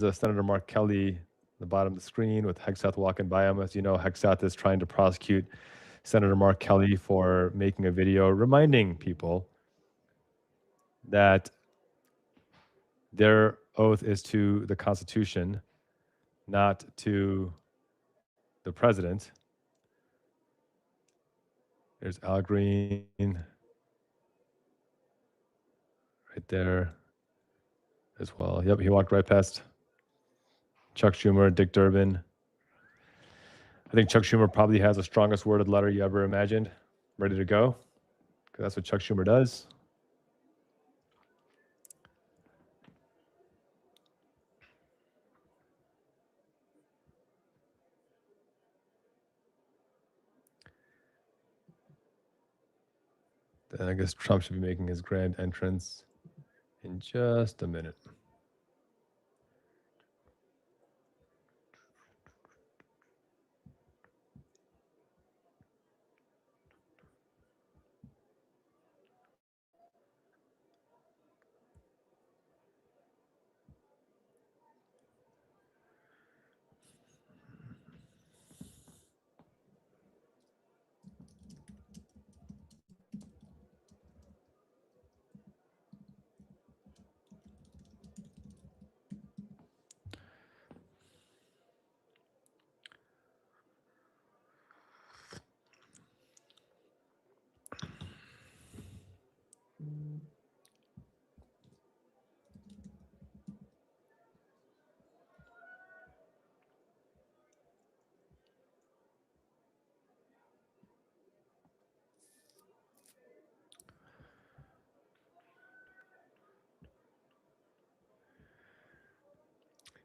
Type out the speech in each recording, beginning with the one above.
Senator Mark Kelly, the bottom of the screen with Hegseth walking by him. As you know, Hegseth is trying to prosecute Senator Mark Kelly for making a video reminding people that their oath is to the Constitution, not to the president. There's Al Green right there as well. Yep, he walked right past Chuck Schumer, Dick Durbin. I think Chuck Schumer probably has the strongest worded letter you ever imagined, ready to go, because that's what Chuck Schumer does. Then I guess Trump should be making his grand entrance in just a minute.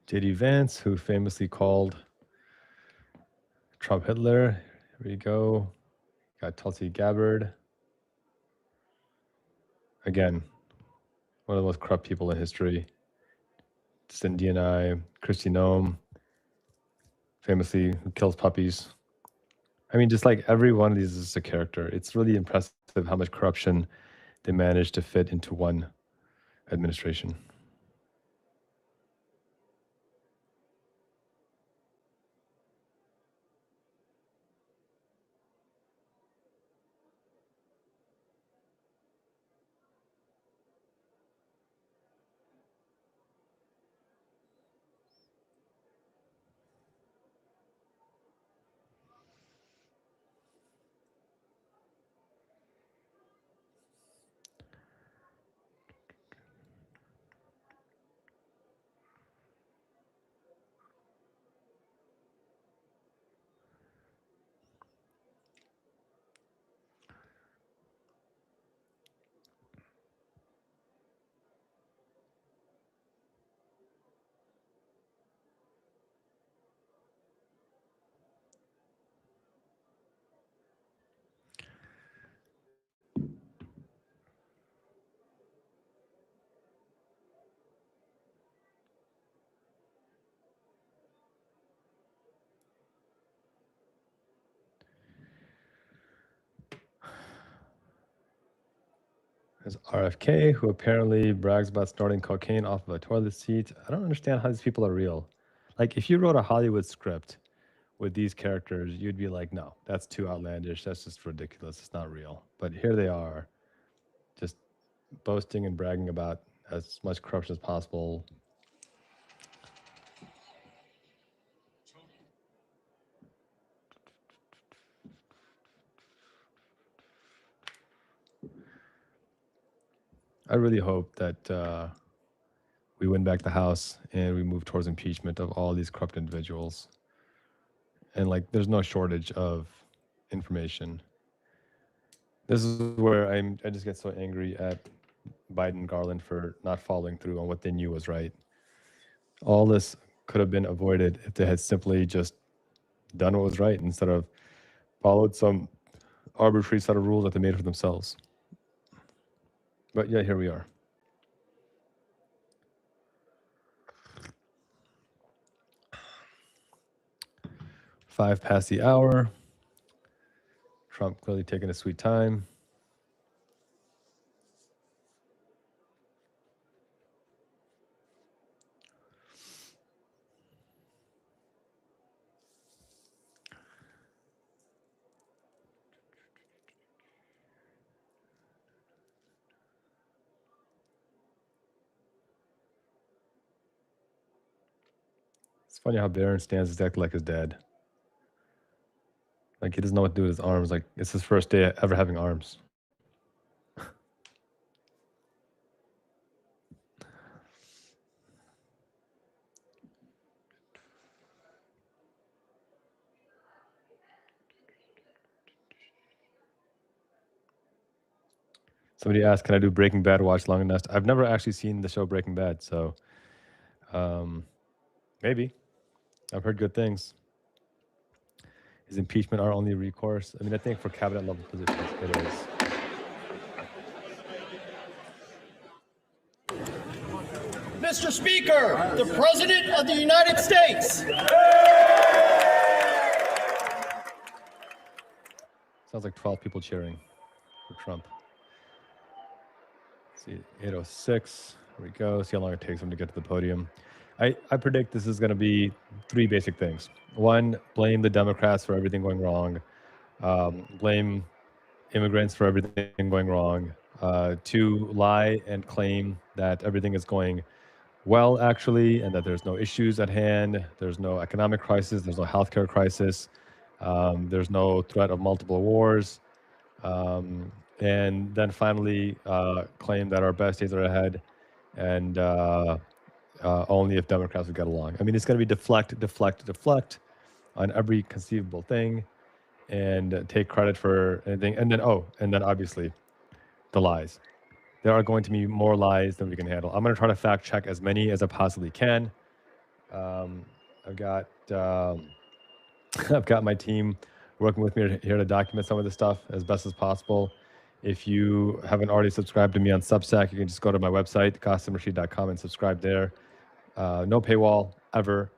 J.D. Vance, who famously called Trump Hitler. Here we go. Got Tulsi Gabbard. Again, one of the most corrupt people in history. Cindy and I, Kristi Noem, famously who kills puppies. I mean, just like every one of these is a character. It's really impressive how much corruption they managed to fit into one administration. There's RFK, who apparently brags about snorting cocaine off of a toilet seat. I don't understand how these people are real. Like, if you wrote a Hollywood script with these characters, you'd be like, no, that's too outlandish. That's just ridiculous. It's not real. But here they are, just boasting and bragging about as much corruption as possible. I really hope that we win back the House and we move towards impeachment of all these corrupt individuals. And like, there's no shortage of information. This is where I just get so angry at Biden and Garland for not following through on what they knew was right. All this could have been avoided if they had simply just done what was right instead of followed some arbitrary set of rules that they made for themselves. But yeah, here we are. 5 past the hour. Trump clearly taking his sweet time. Funny how Baron stands exactly like his dad. Like he doesn't know what to do with his arms. Like it's his first day ever having arms. Somebody asked, "Can I do Breaking Bad watch long enough?" I've never actually seen the show Breaking Bad, so maybe. I've heard good things. Is impeachment our only recourse? I mean, I think for cabinet level positions, it is. Mr. Speaker, the President of the United States. Sounds like 12 people cheering for Trump. Let's see, 8:06. Here we go. See how long it takes him to get to the podium. I predict this is going to be three basic things. One, blame the Democrats for everything going wrong. Blame immigrants for everything going wrong. Two, lie and claim that everything is going well, actually, and that there's no issues at hand. There's no economic crisis. There's no healthcare crisis. There's no threat of multiple wars. And then finally claim that our best days are ahead, and only if Democrats would get along. I mean, it's going to be deflect on every conceivable thing, and take credit for anything. And then, obviously, the lies. There are going to be more lies than we can handle. I'm going to try to fact check as many as I possibly can. I've got I've got my team working with me here to document some of this stuff as best as possible. If you haven't already subscribed to me on Substack, you can just go to my website, qasimrashid.com, and subscribe there. No paywall ever.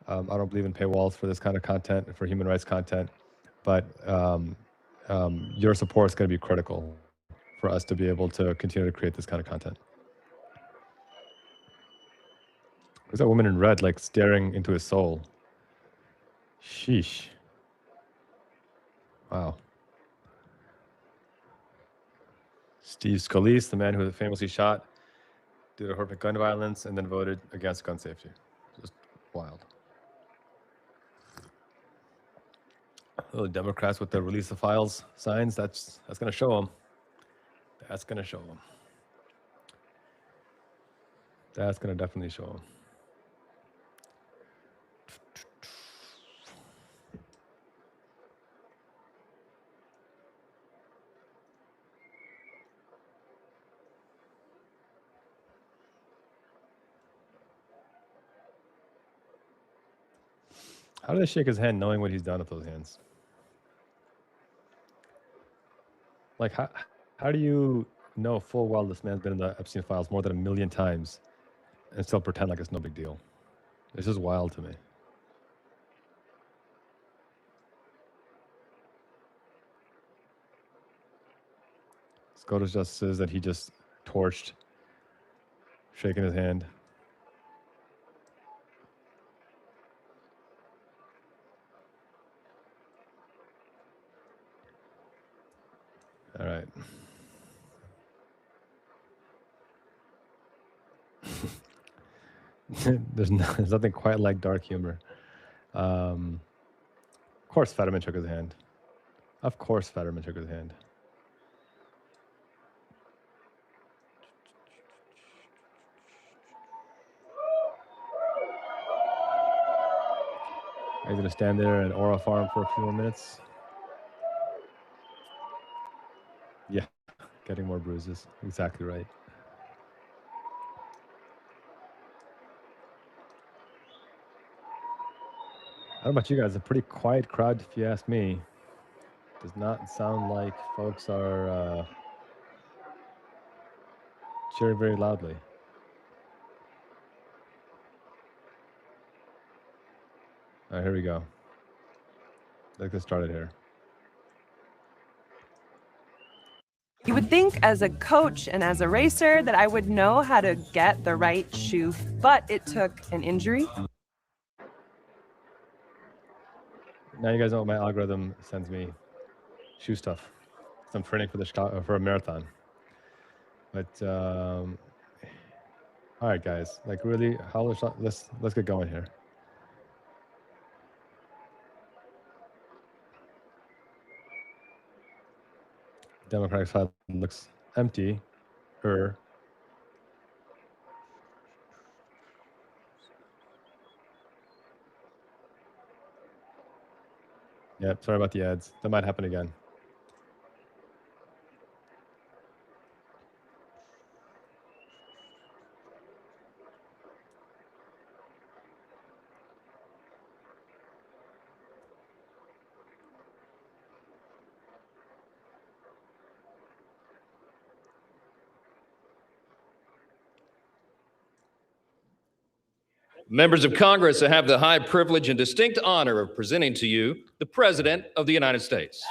I don't believe in paywalls for this kind of content, for human rights content, but your support is going to be critical for us to be able to continue to create this kind of content. There's that woman in red, like staring into his soul. Sheesh. Wow. Steve Scalise, the man who famously shot due to horrific gun violence and then voted against gun safety. Just wild. The Democrats with the release the files signs, that's going to show them. That's going to show them. That's going to definitely show them. How do they shake his hand knowing what he's done with those hands? Like, how do you know full well this man's been in the Epstein files more than 1 million times and still pretend like it's no big deal? It's just wild to me. SCOTUS just says that he just torched, shaking his hand. All right. There's nothing quite like dark humor. Of course, Fetterman shook his hand. Of course, Fetterman shook his hand. Are you going to stand there and aura farm for a few more minutes? Yeah, getting more bruises. Exactly right. I don't know about you guys. A pretty quiet crowd, if you ask me. Does not sound like folks are cheering very loudly. All right, here we go. Let's get started here. You would think as a coach and as a racer that I would know how to get the right shoe, but it took an injury. Now you guys know what my algorithm sends me. Shoe stuff. So I'm training for a marathon. But all right, guys. Like really, let's get going here. Democratic side looks empty. Her. Yep, sorry about the ads. That might happen again. Members of Congress, I have the high privilege and distinct honor of presenting to you the President of the United States.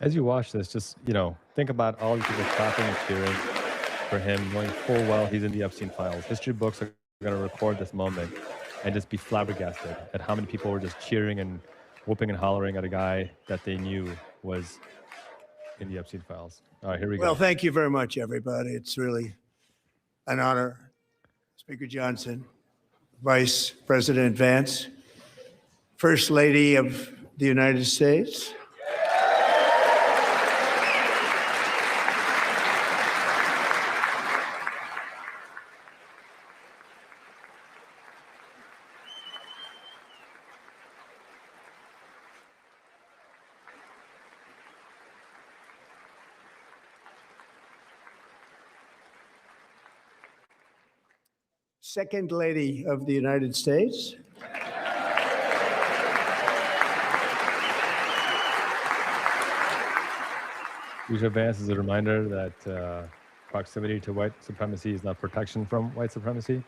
As you watch this, just, think about all these people clapping and cheering for him, knowing full well he's in the Epstein files. History books are going to record this moment and just be flabbergasted at how many people were just cheering and whooping and hollering at a guy that they knew was in the Epstein files. All right, here we go. Well, thank you very much, everybody. It's really an honor. Speaker Johnson, Vice President Vance, First Lady of the United States. Second Lady of the United States. Speaker Vance is a reminder that proximity to white supremacy is not protection from white supremacy.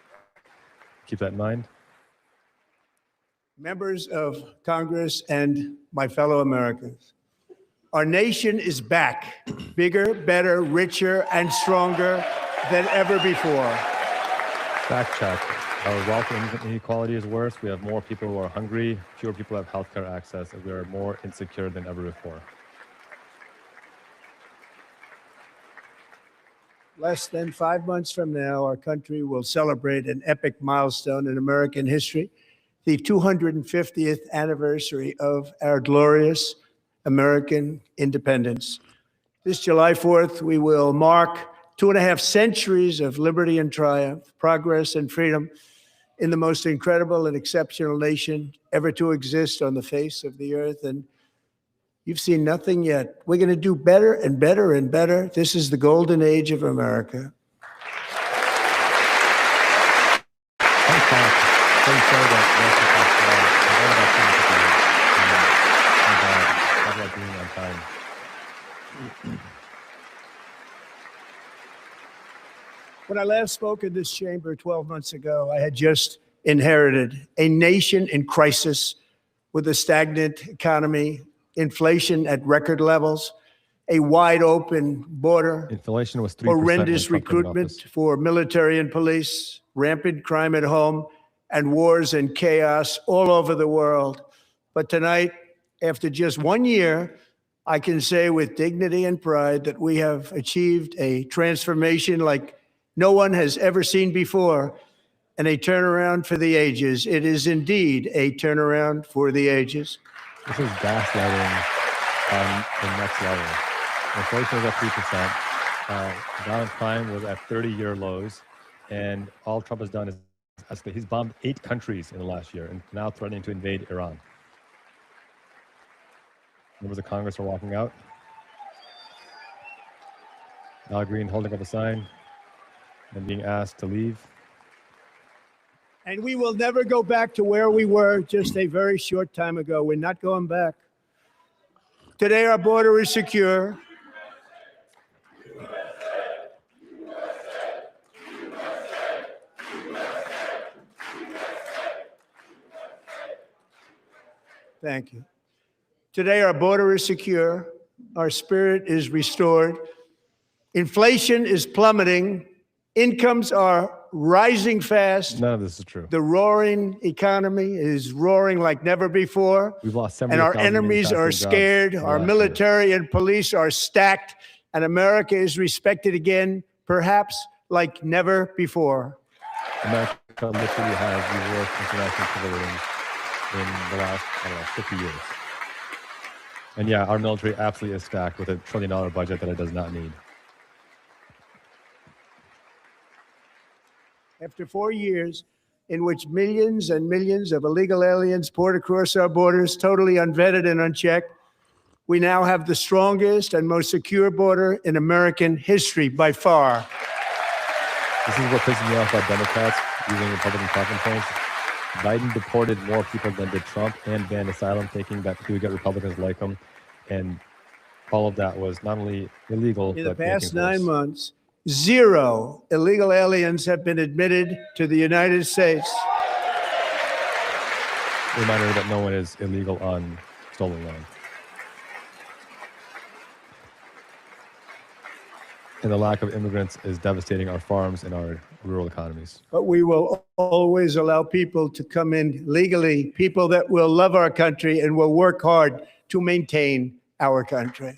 Keep that in mind. Members of Congress and my fellow Americans, our nation is back, bigger, better, richer, and stronger than ever before. Fact check. Our wealth inequality is worse. We have more people who are hungry, fewer people have healthcare access, and we are more insecure than ever before. Less than 5 months from now, our country will celebrate an epic milestone in American history, the 250th anniversary of our glorious American independence. This July 4th, we will mark 2.5 centuries of liberty and triumph, progress and freedom in the most incredible and exceptional nation ever to exist on the face of the earth. And you've seen nothing yet. We're going to do better and better and better. This is the golden age of America. When I last spoke in this chamber 12 months ago, I had just inherited a nation in crisis with a stagnant economy, inflation at record levels, a wide open border, inflation was 3%, horrendous recruitment for military and police, rampant crime at home, and wars and chaos all over the world. But tonight, after just 1 year, I can say with dignity and pride that we have achieved a transformation like no one has ever seen before, and a turnaround for the ages. It is indeed a turnaround for the ages. This is gaslighting on the next level. Inflation was at 3%. Violent crime was at 30-year lows. And all Trump has done is escalate. He's bombed 8 countries in the last year and now threatening to invade Iran. Members of Congress are walking out. Al Green holding up a sign and being asked to leave. And we will never go back to where we were just a very short time ago. We're not going back. Today, our border is secure. Thank you. Today, our border is secure. Our spirit is restored. Inflation is plummeting. Incomes are rising fast. None of this is true. The roaring economy is roaring like never before. We've lost 70,000 and our enemies are scared. Our military and police are stacked, and America is respected again, perhaps like never before. America literally has the worst international civil ratings in the last, 50 years. And yeah, our military absolutely is stacked with $1 trillion budget that it does not need. After 4 years in which millions and millions of illegal aliens poured across our borders, totally unvetted and unchecked, we now have the strongest and most secure border in American history by far. This is what pisses me off about Democrats using Republican talking points. Biden deported more people than did Trump and banned asylum, thinking that he would get Republicans like him. And all of that was not only illegal, In the but making past worse. 9 months, 0 illegal aliens have been admitted to the United States. Reminder that no one is illegal on stolen land. And the lack of immigrants is devastating our farms and our rural economies. But we will always allow people to come in legally, people that will love our country and will work hard to maintain our country.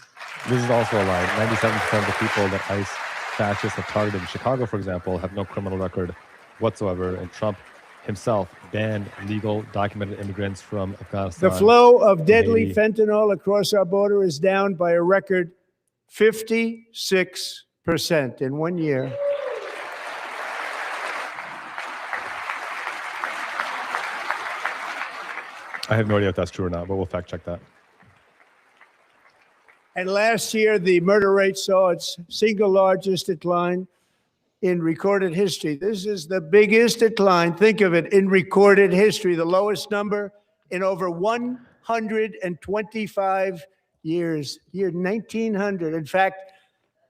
This is also a lie. 97% of the people that ICE fascists have targeted in Chicago, for example, have no criminal record whatsoever. And Trump himself banned legal, documented immigrants from Afghanistan. The flow of deadly Haiti. fentanyl across our border is down by a record 56% in 1 year. I have no idea if that's true or not, but we'll fact check that. And last year, the murder rate saw its single largest decline in recorded history. This is the biggest decline, think of it, in recorded history, the lowest number in over 125 years, year 1900. In fact,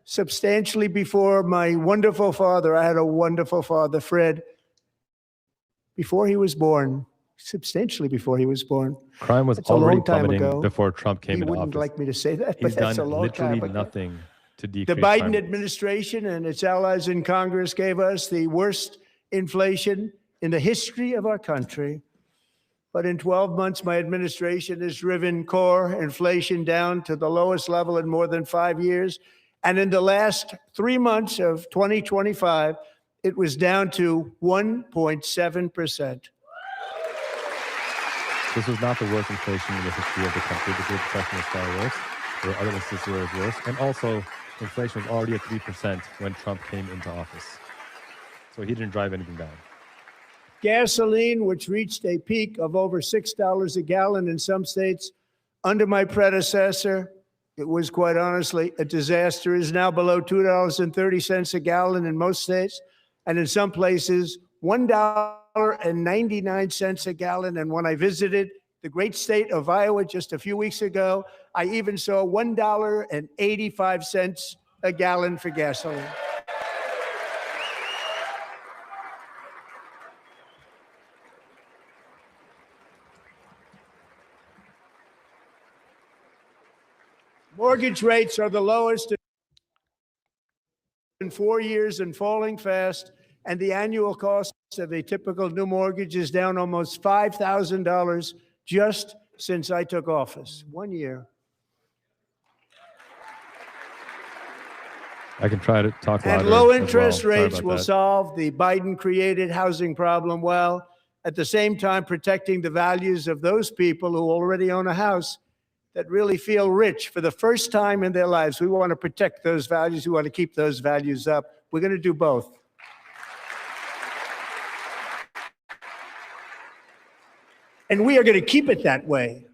substantially before my wonderful father, I had a wonderful father, Fred, before he was born, substantially before he was born. Crime was That's a already long time plummeting ago. before Trump came He into wouldn't office. like me to say that, He's but that's a done long literally time ago. nothing to The decrease Biden crime. administration and its allies in Congress gave us the worst inflation in the history of our country. But in 12 months, my administration has driven core inflation down to the lowest level in more than 5 years. And in the last 3 months of 2025, it was down to 1.7%. This was not the worst inflation in the history of the country. The Great Depression was far worse. There were other instances where it was worse. And also, inflation was already at 3% when Trump came into office. So he didn't drive anything down. Gasoline, which reached a peak of over $6 a gallon in some states under my predecessor, it was quite honestly a disaster, is now below $2.30 a gallon in most states, and in some places, $1.99 a gallon. And when I visited the great state of Iowa just a few weeks ago, I even saw $1.85 a gallon for gasoline. Mortgage rates are the lowest in 4 years and falling fast, and the annual cost of a typical new mortgage is down almost $5,000 just since I took office. 1 year. I can try to talk louder. And low as interest well. Sorry rates about will that. solve the Biden-created housing problem while at the same time protecting the values of those people who already own a house that really feel rich for the first time in their lives. We want to protect those values. We want to keep those values up. We're going to do both. And we are going to keep it that way.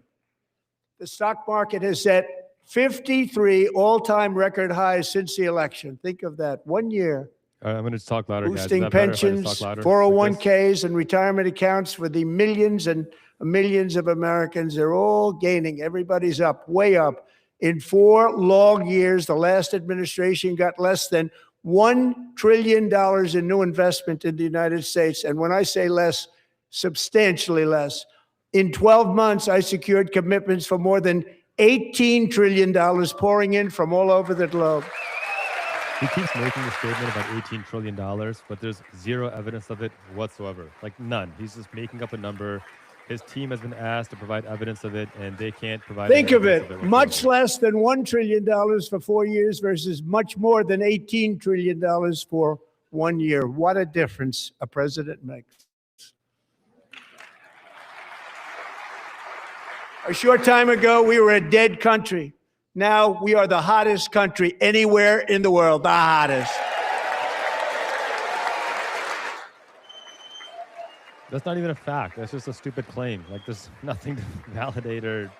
The stock market has set 53 all-time record highs since the election. Think of that. 1 year. All right, I'm going to talk louder, guys. Is Boosting that better if I just pensions, talk louder? 401ks, and retirement accounts for the millions and millions of Americans. They're all gaining. Everybody's up, way up. In 4 long years, the last administration got less than $1 trillion in new investment in the United States. And when I say less, substantially less. In 12 months, I secured commitments for more than $18 trillion pouring in from all over the globe. He keeps making the statement about $18 trillion, but there's zero evidence of it whatsoever. Like none. He's just making up a number. His team has been asked to provide evidence of it, and they can't provide Think of evidence it, whatsoever. much less than $1 trillion for 4 years versus much more than $18 trillion for 1 year. What a difference a president makes. A short time ago, we were a dead country. Now we are the hottest country anywhere in the world, the hottest. That's not even a fact. That's just a stupid claim. Like, there's nothing to validate, or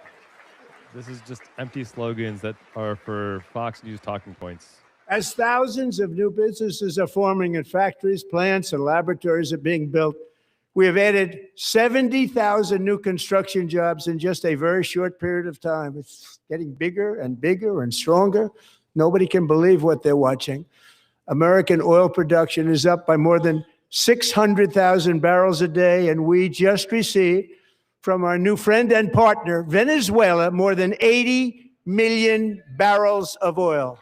this is just empty slogans that are for Fox News talking points. As thousands of new businesses are forming in factories, plants, and laboratories are being built, we have added 70,000 new construction jobs in just a very short period of time. It's getting bigger and bigger and stronger. Nobody can believe what they're watching. American oil production is up by more than 600,000 barrels a day, and we just received from our new friend and partner, Venezuela, more than 80 million barrels of oil.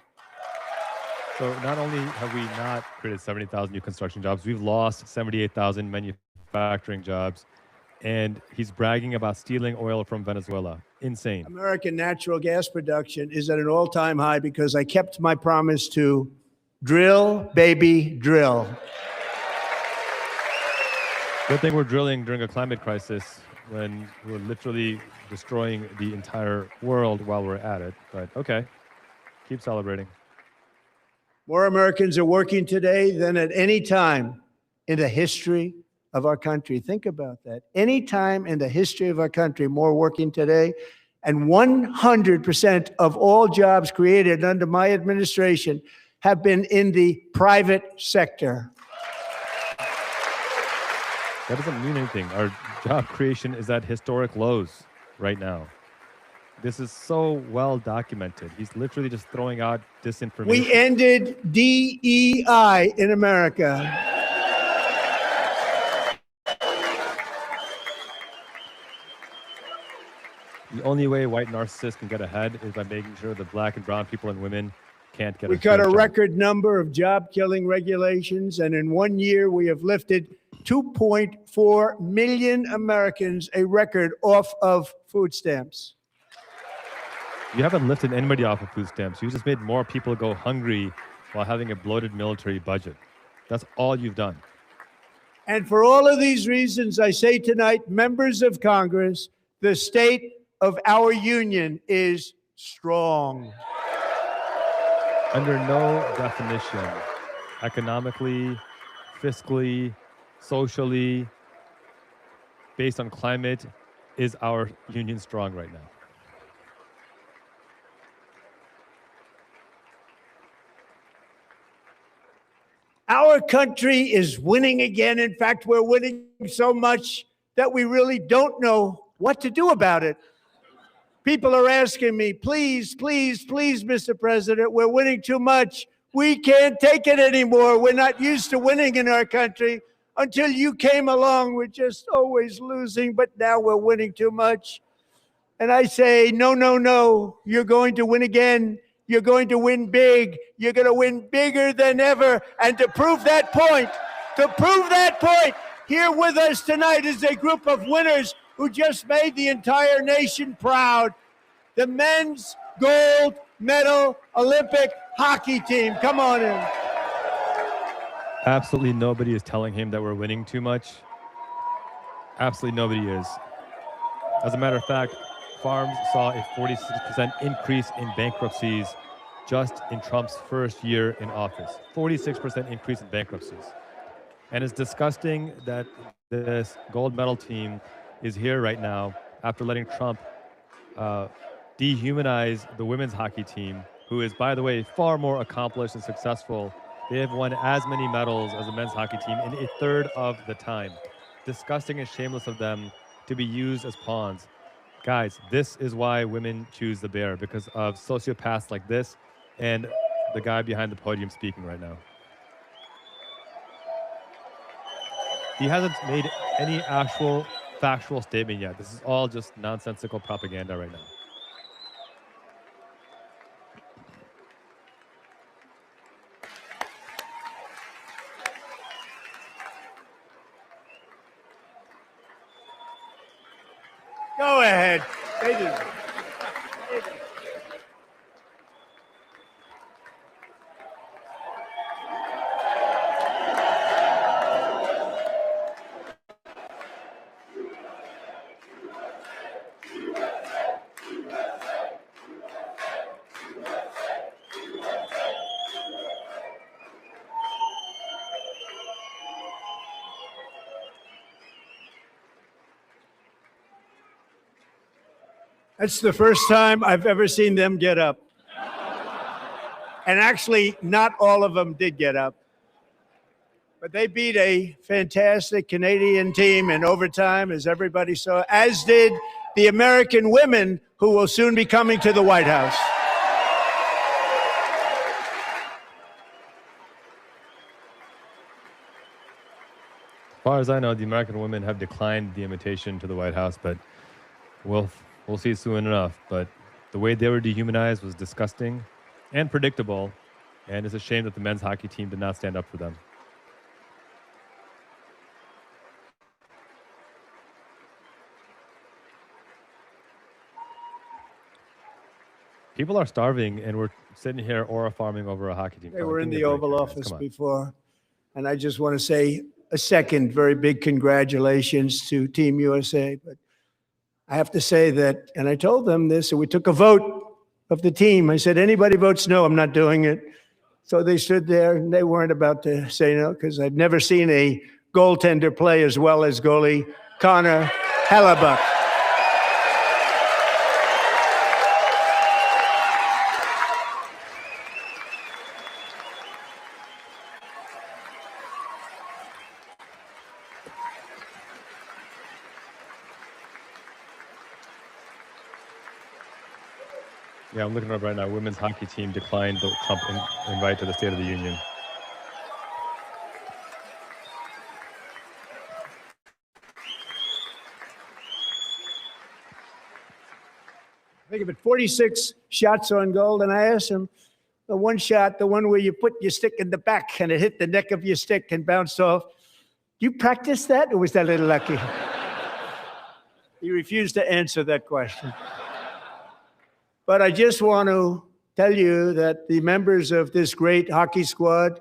So not only have we not created 70,000 new construction jobs, we've lost 78,000 manufacturing jobs, and he's bragging about stealing oil from Venezuela. Insane. American natural gas production is at an all-time high because I kept my promise to drill, baby, drill. Good thing we're drilling during a climate crisis when we're literally destroying the entire world while we're at it. But okay, keep celebrating. More Americans are working today than at any time in the history of our country. Think about that. Any time in the history of our country, more working today. And 100% of all jobs created under my administration have been in the private sector. That doesn't mean anything. Our job creation is at historic lows right now. This is so well documented. He's literally just throwing out disinformation. We ended DEI in America. The only way white narcissists can get ahead is by making sure that black and brown people and women can't get We cut a record number of job-killing regulations, and in 1 year, we have lifted 2.4 million Americans, a record, off of food stamps. You haven't lifted anybody off of food stamps. You just made more people go hungry while having a bloated military budget. That's all you've done. And for all of these reasons, I say tonight, members of Congress, the state of our union is strong. Under no definition, economically, fiscally, socially, based on climate, is our union strong right now. Our country is winning again. In fact, we're winning so much that we really don't know what to do about it. People are asking me, please, please, please, Mr. President, we're winning too much. We can't take it anymore. We're not used to winning in our country. Until you came along, we're just always losing, but now we're winning too much. And I say, no, no, no, you're going to win again. You're going to win big. You're going to win bigger than ever. And to prove that point, here with us tonight is a group of winners who just made the entire nation proud. The men's gold medal Olympic hockey team. Come on in. Absolutely nobody is telling him that we're winning too much. Absolutely nobody is. As a matter of fact, farms saw a 46% increase in bankruptcies just in Trump's first year in office. 46% increase in bankruptcies. And it's disgusting that this gold medal team is here right now after letting Trump dehumanize the women's hockey team, who is, by the way, far more accomplished and successful. They have won as many medals as the men's hockey team in a third of the time. Disgusting and shameless of them to be used as pawns. Guys, this is why women choose the bear, because of sociopaths like this and the guy behind the podium speaking right now. He hasn't made any actual factual statement yet. This is all just nonsensical propaganda right now. Go ahead. That's the first time I've ever seen them get up. And actually, not all of them did get up. But they beat a fantastic Canadian team in overtime, as everybody saw, as did the American women who will soon be coming to the White House. As far as I know, the American women have declined the invitation to the White House, but we'll see soon enough. But the way they were dehumanized was disgusting and predictable, and it's a shame that the men's hockey team did not stand up for them. People are starving, and we're sitting here aura farming over a hockey team. They were in the Oval Office before, and I just want to say a second very big congratulations to Team USA. But I have to say that, and I told them this, and we took a vote of the team. I said, anybody votes no, I'm not doing it. So they stood there, and they weren't about to say no, because I've never seen a goaltender play as well as goalie Connor Hellebuck. Yeah, I'm looking up right now. Women's hockey team declined the Trump invite to the State of the Union. Think of it, 46 shots on goal, and I asked him, the one shot, the one where you put your stick in the back and it hit the neck of your stick and bounced off. You practice that, or was that a little lucky? He refused to answer that question. But I just want to tell you that the members of this great hockey squad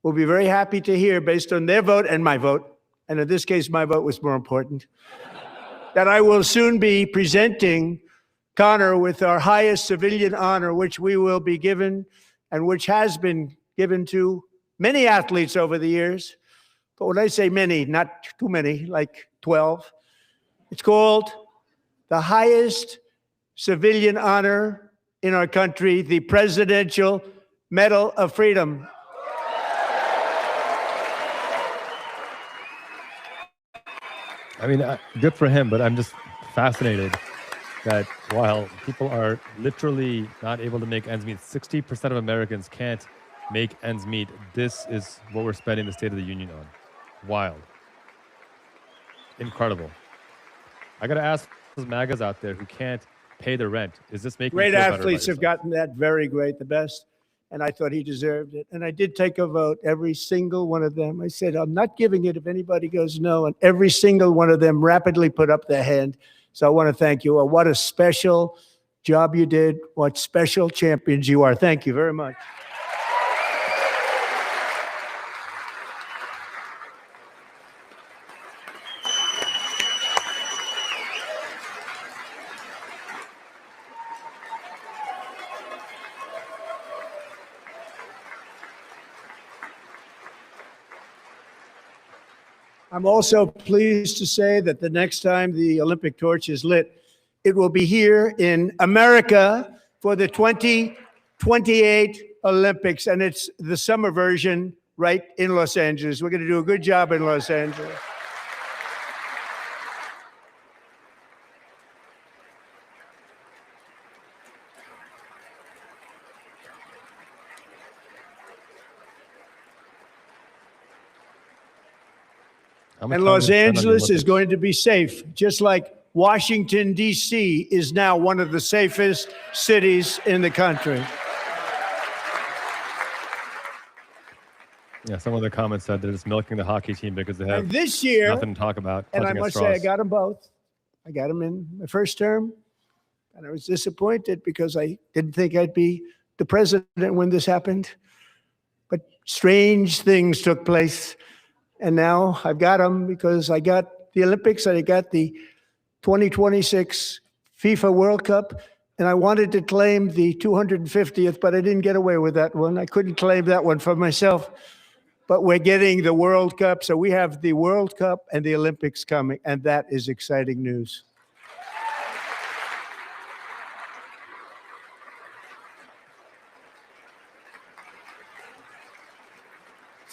will be very happy to hear, based on their vote and my vote, and in this case, my vote was more important, that I will soon be presenting Connor with our highest civilian honor, which we will be given and which has been given to many athletes over the years. But when I say many, not too many, like 12, it's called the highest civilian honor in our country, the Presidential Medal of Freedom. I mean, good for him, but I'm just fascinated that while people are literally not able to make ends meet, 60% of Americans can't make ends meet. This is what we're spending the State of the Union on. Wild. Incredible. I got to ask those MAGAs out there who can't pay their rent, is this making great athletes have gotten that, very great, the best, and I thought he deserved it. And I did take a vote, every single one of them. I said, I'm not giving it if anybody goes no, and every single one of them rapidly put up their hand. So I want to thank you. What a special job you did. What special champions you are. Thank you very much. I'm also pleased to say that the next time the Olympic torch is lit, it will be here in America for the 2028 Olympics, and it's the summer version right in Los Angeles. We're going to do a good job in Los Angeles. And Los Angeles is going to be safe, just like Washington, D.C. is now one of the safest cities in the country. Yeah, some of the comments said they're just milking the hockey team because they have this year, nothing to talk about. And I must say, I got them both. I got them in my first term, and I was disappointed because I didn't think I'd be the president when this happened. But strange things took place. And now I've got them because I got the Olympics and I got the 2026 FIFA World Cup. And I wanted to claim the 250th, but I didn't get away with that one. I couldn't claim that one for myself. But we're getting the World Cup. So we have the World Cup and the Olympics coming. And that is exciting news.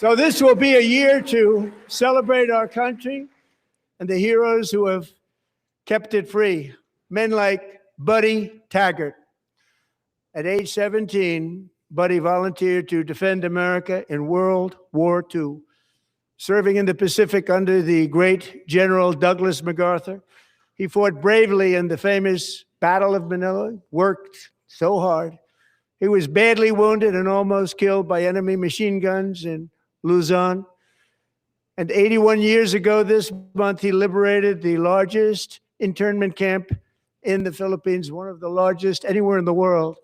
So this will be a year to celebrate our country and the heroes who have kept it free. Men like Buddy Taggart. At age 17, Buddy volunteered to defend America in World War II, serving in the Pacific under the great General Douglas MacArthur. He fought bravely in the famous Battle of Manila, worked so hard. He was badly wounded and almost killed by enemy machine guns in Luzon. And 81 years ago this month, he liberated the largest internment camp in the Philippines, one of the largest anywhere in the world.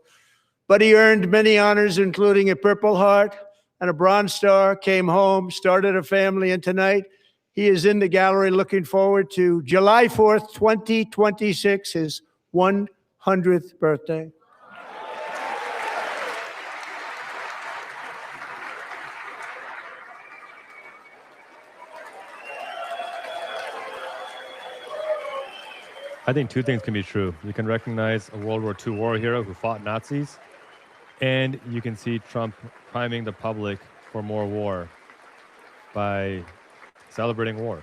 But he earned many honors, including a Purple Heart and a Bronze Star, came home, started a family, and tonight he is in the gallery looking forward to July 4th, 2026, his 100th birthday. I think two things can be true. You can recognize a World War II war hero who fought Nazis, and you can see Trump priming the public for more war by celebrating war.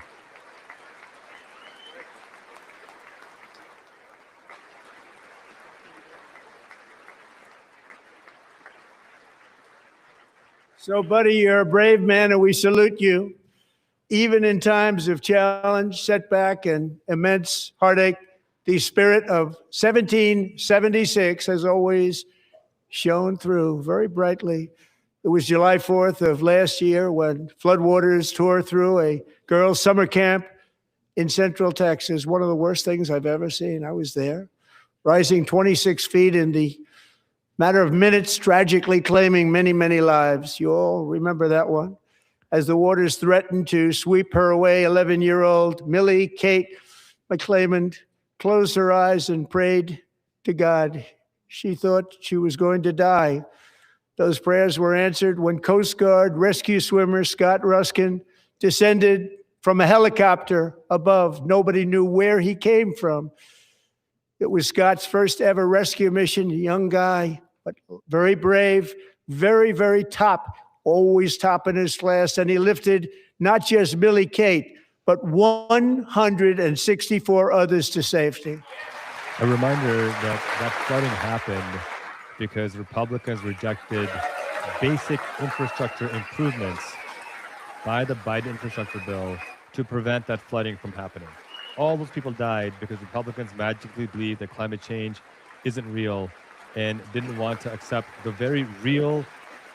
So, Buddy, you're a brave man, and we salute you. Even in times of challenge, setback, and immense heartache, the spirit of 1776 has always shone through very brightly. It was July 4th of last year when floodwaters tore through a girls' summer camp in Central Texas. One of the worst things I've ever seen. I was there, rising 26 feet in the matter of minutes, tragically claiming many, many lives. You all remember that one? As the waters threatened to sweep her away, 11-year-old Millie Kate McClelland closed her eyes and prayed to God. She thought she was going to die. Those prayers were answered when Coast Guard rescue swimmer Scott Ruskin descended from a helicopter above. Nobody knew where he came from. It was Scott's first ever rescue mission, a young guy, but very brave, very, very top, always top in his class. And he lifted not just Millie Kate, but 164 others to safety. A reminder that flooding happened because Republicans rejected basic infrastructure improvements by the Biden infrastructure bill to prevent that flooding from happening. All those people died because Republicans magically believed that climate change isn't real and didn't want to accept the very real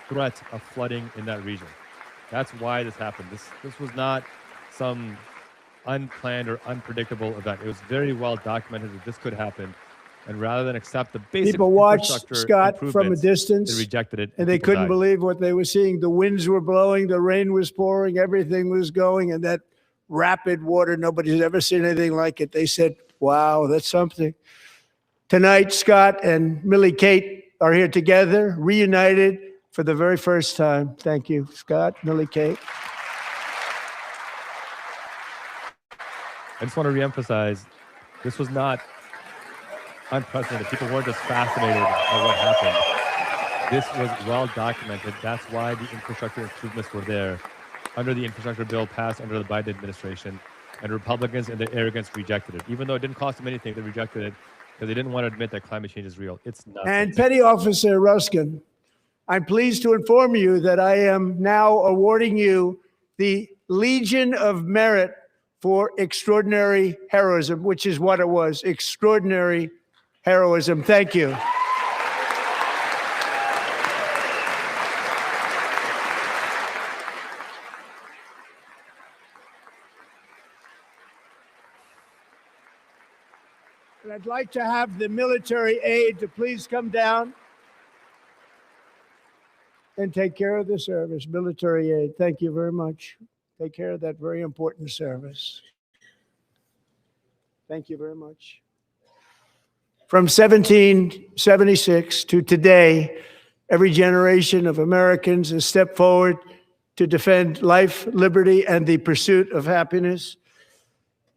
threat of flooding in that region. That's why this happened. This was not some unplanned or unpredictable event. It was very well documented that this could happen. And rather than accept the basic people watched infrastructure Scott from a distance, they rejected it, and they couldn't believe what they were seeing. The winds were blowing, the rain was pouring, everything was going, and that rapid water, nobody's ever seen anything like it. They said, wow, that's something. Tonight, Scott and Millie Kate are here together, reunited for the very first time. Thank you, Scott, Millie Kate. I just want to reemphasize, this was not unprecedented. People weren't just fascinated by what happened. This was well documented. That's why the infrastructure improvements were there under the infrastructure bill passed under the Biden administration. And Republicans in their arrogance rejected it. Even though it didn't cost them anything, they rejected it because they didn't want to admit that climate change is real. It's not. And Petty Officer Ruskin, I'm pleased to inform you that I am now awarding you the Legion of Merit for extraordinary heroism, which is what it was, extraordinary heroism. Thank you. And I'd like to have the military aide to please come down and take care of the service. Military aide, thank you very much. Take care of that very important service. Thank you very much. From 1776 to today, every generation of Americans has stepped forward to defend life, liberty, and the pursuit of happiness.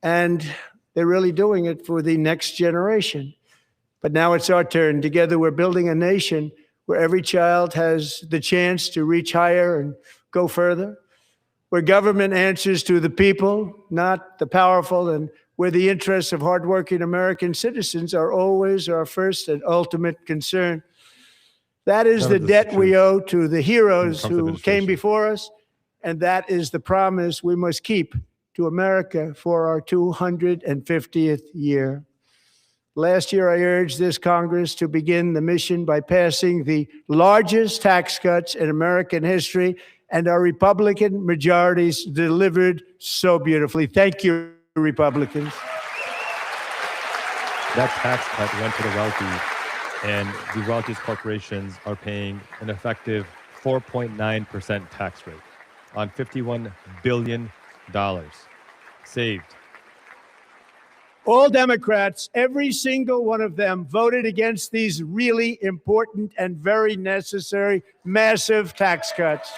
And they're really doing it for the next generation. But now it's our turn. Together, we're building a nation where every child has the chance to reach higher and go further, where government answers to the people, not the powerful, and where the interests of hardworking American citizens are always our first and ultimate concern. That is the debt we owe to the heroes who came before us, and that is the promise we must keep to America for our 250th year. Last year, I urged this Congress to begin the mission by passing the largest tax cuts in American history, and our Republican majorities delivered so beautifully. Thank you, Republicans. That tax cut went to the wealthy, and the wealthiest corporations are paying an effective 4.9% tax rate on $51 billion saved. All Democrats, every single one of them, voted against these really important and very necessary massive tax cuts.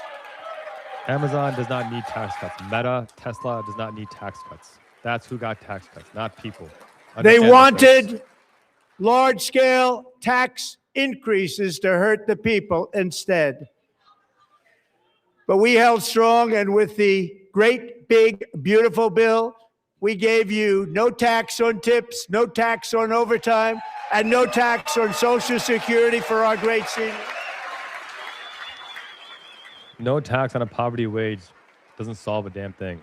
Amazon does not need tax cuts. Meta, Tesla does not need tax cuts. That's who got tax cuts, not people. They wanted large-scale tax increases to hurt the people instead. But we held strong, and with the great, big, beautiful bill, we gave you no tax on tips, no tax on overtime, and no tax on Social Security for our great seniors. No tax on a poverty wage doesn't solve a damn thing.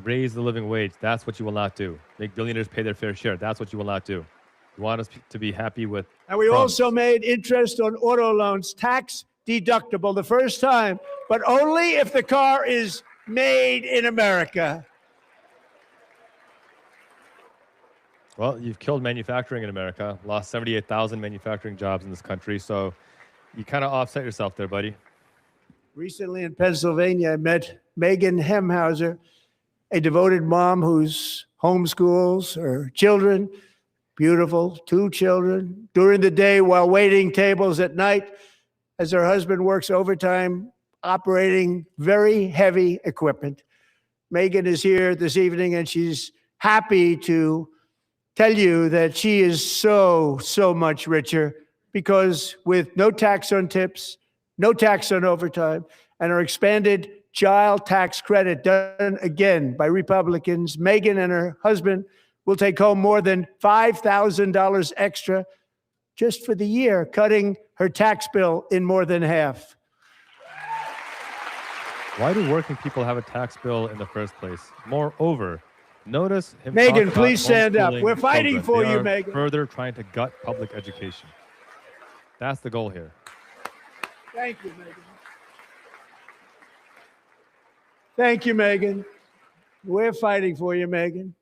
Raise the living wage. That's what you will not do. Make billionaires pay their fair share. That's what you will not do. You want us to be happy with. And we also made interest on auto loans tax deductible the first time, but only if the car is made in America. Well, you've killed manufacturing in America, lost 78,000 manufacturing jobs in this country, so you kind of offset yourself there, buddy. Recently in Pennsylvania, I met Megan Hemhauser, a devoted mom who's homeschools her children, beautiful, 2 children, during the day while waiting tables at night as her husband works overtime operating very heavy equipment. Megan is here this evening, and she's happy to tell you that she is so much richer because with no tax on tips, no tax on overtime, and our expanded child tax credit done again by Republicans, Megan and her husband will take home more than $5,000 extra just for the year, cutting her tax bill in more than half. Why do working people have a tax bill in the first place? Moreover, notice him. Megan, please stand up. We're fighting for you, Megan. Further trying to gut public education. That's the goal here. Thank you, Megan. Thank you, Megan. We're fighting for you, Megan.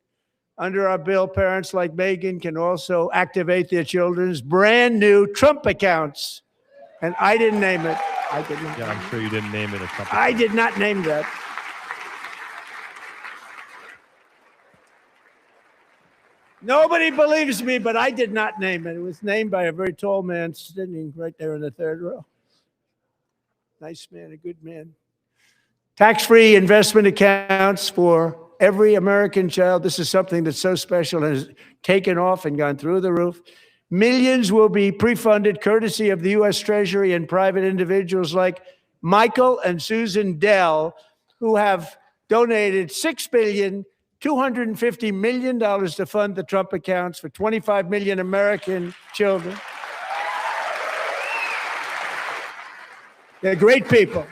Under our bill, parents like Megan can also activate their children's brand new Trump accounts. And I didn't name it. I didn't. Yeah, I'm sure you didn't name it a Trump account. I did not name that. Nobody believes me, but I did not name it. It was named by a very tall man sitting right there in the third row. Nice man, a good man. Tax-free investment accounts for every American child. This is something that's so special and has taken off and gone through the roof. Millions will be pre-funded courtesy of the U.S. Treasury and private individuals like Michael and Susan Dell, who have donated $6.25 billion to fund the Trump accounts for 25 million American children. They're great people.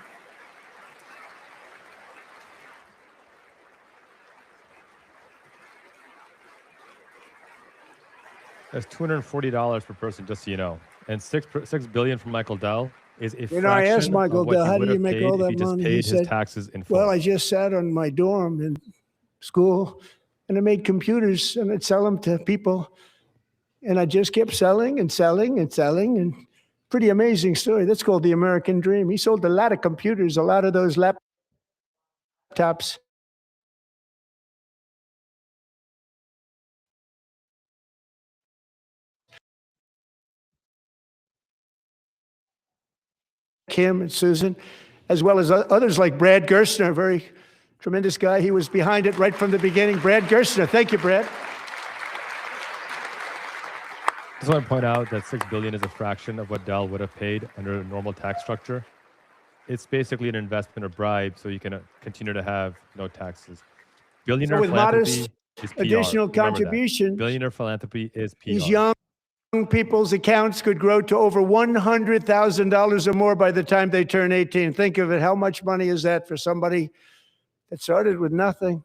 That's $240 per person, just so you know. And $6 billion from Michael Dell is a fraction I asked Michael of what Dell, he how would do you have make paid all if that he just money? paid He his said, taxes in full. well, I just sat on my dorm in school and I made computers and I'd sell them to people. And I just kept selling and selling and selling. And pretty amazing story. That's called the American dream. He sold a lot of computers, a lot of those laptops. Kim and Susan, as well as others like Brad Gerstner, a very tremendous guy. He was behind it right from the beginning. Brad Gerstner. Thank you, Brad. Just want to point out that $6 billion is a fraction of what Dell would have paid under a normal tax structure. It's basically an investment or bribe, so you can continue to have no taxes. Billionaire So with philanthropy modest is PR. additional Remember that. contributions, Billionaire philanthropy is PR. these young people's accounts could grow to over $100,000 or more by the time they turn 18. Think of it. How much money is that for somebody that started with nothing?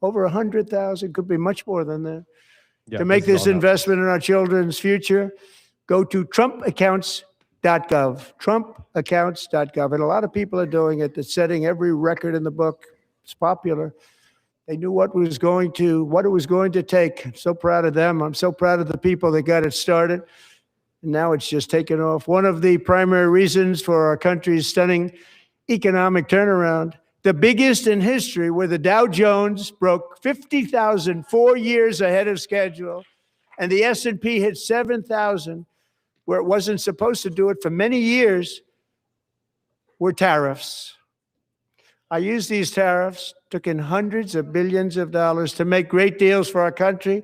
Over 100,000, could be much more than that. Yeah, To make this all investment in our children's future, go to trumpaccounts.gov, trumpaccounts.gov. And a lot of people are doing it. They're setting every record in the book. It's popular. They knew what it was going to take. I'm so proud of them. I'm so proud of the people that got it started. And now it's just taken off. One of the primary reasons for our country's stunning economic turnaround, the biggest in history, where the Dow Jones broke 50,000 4 years ahead of schedule, and the S&P hit 7,000, where it wasn't supposed to do it for many years, were tariffs. I used these tariffs, took in hundreds of billions of dollars to make great deals for our country,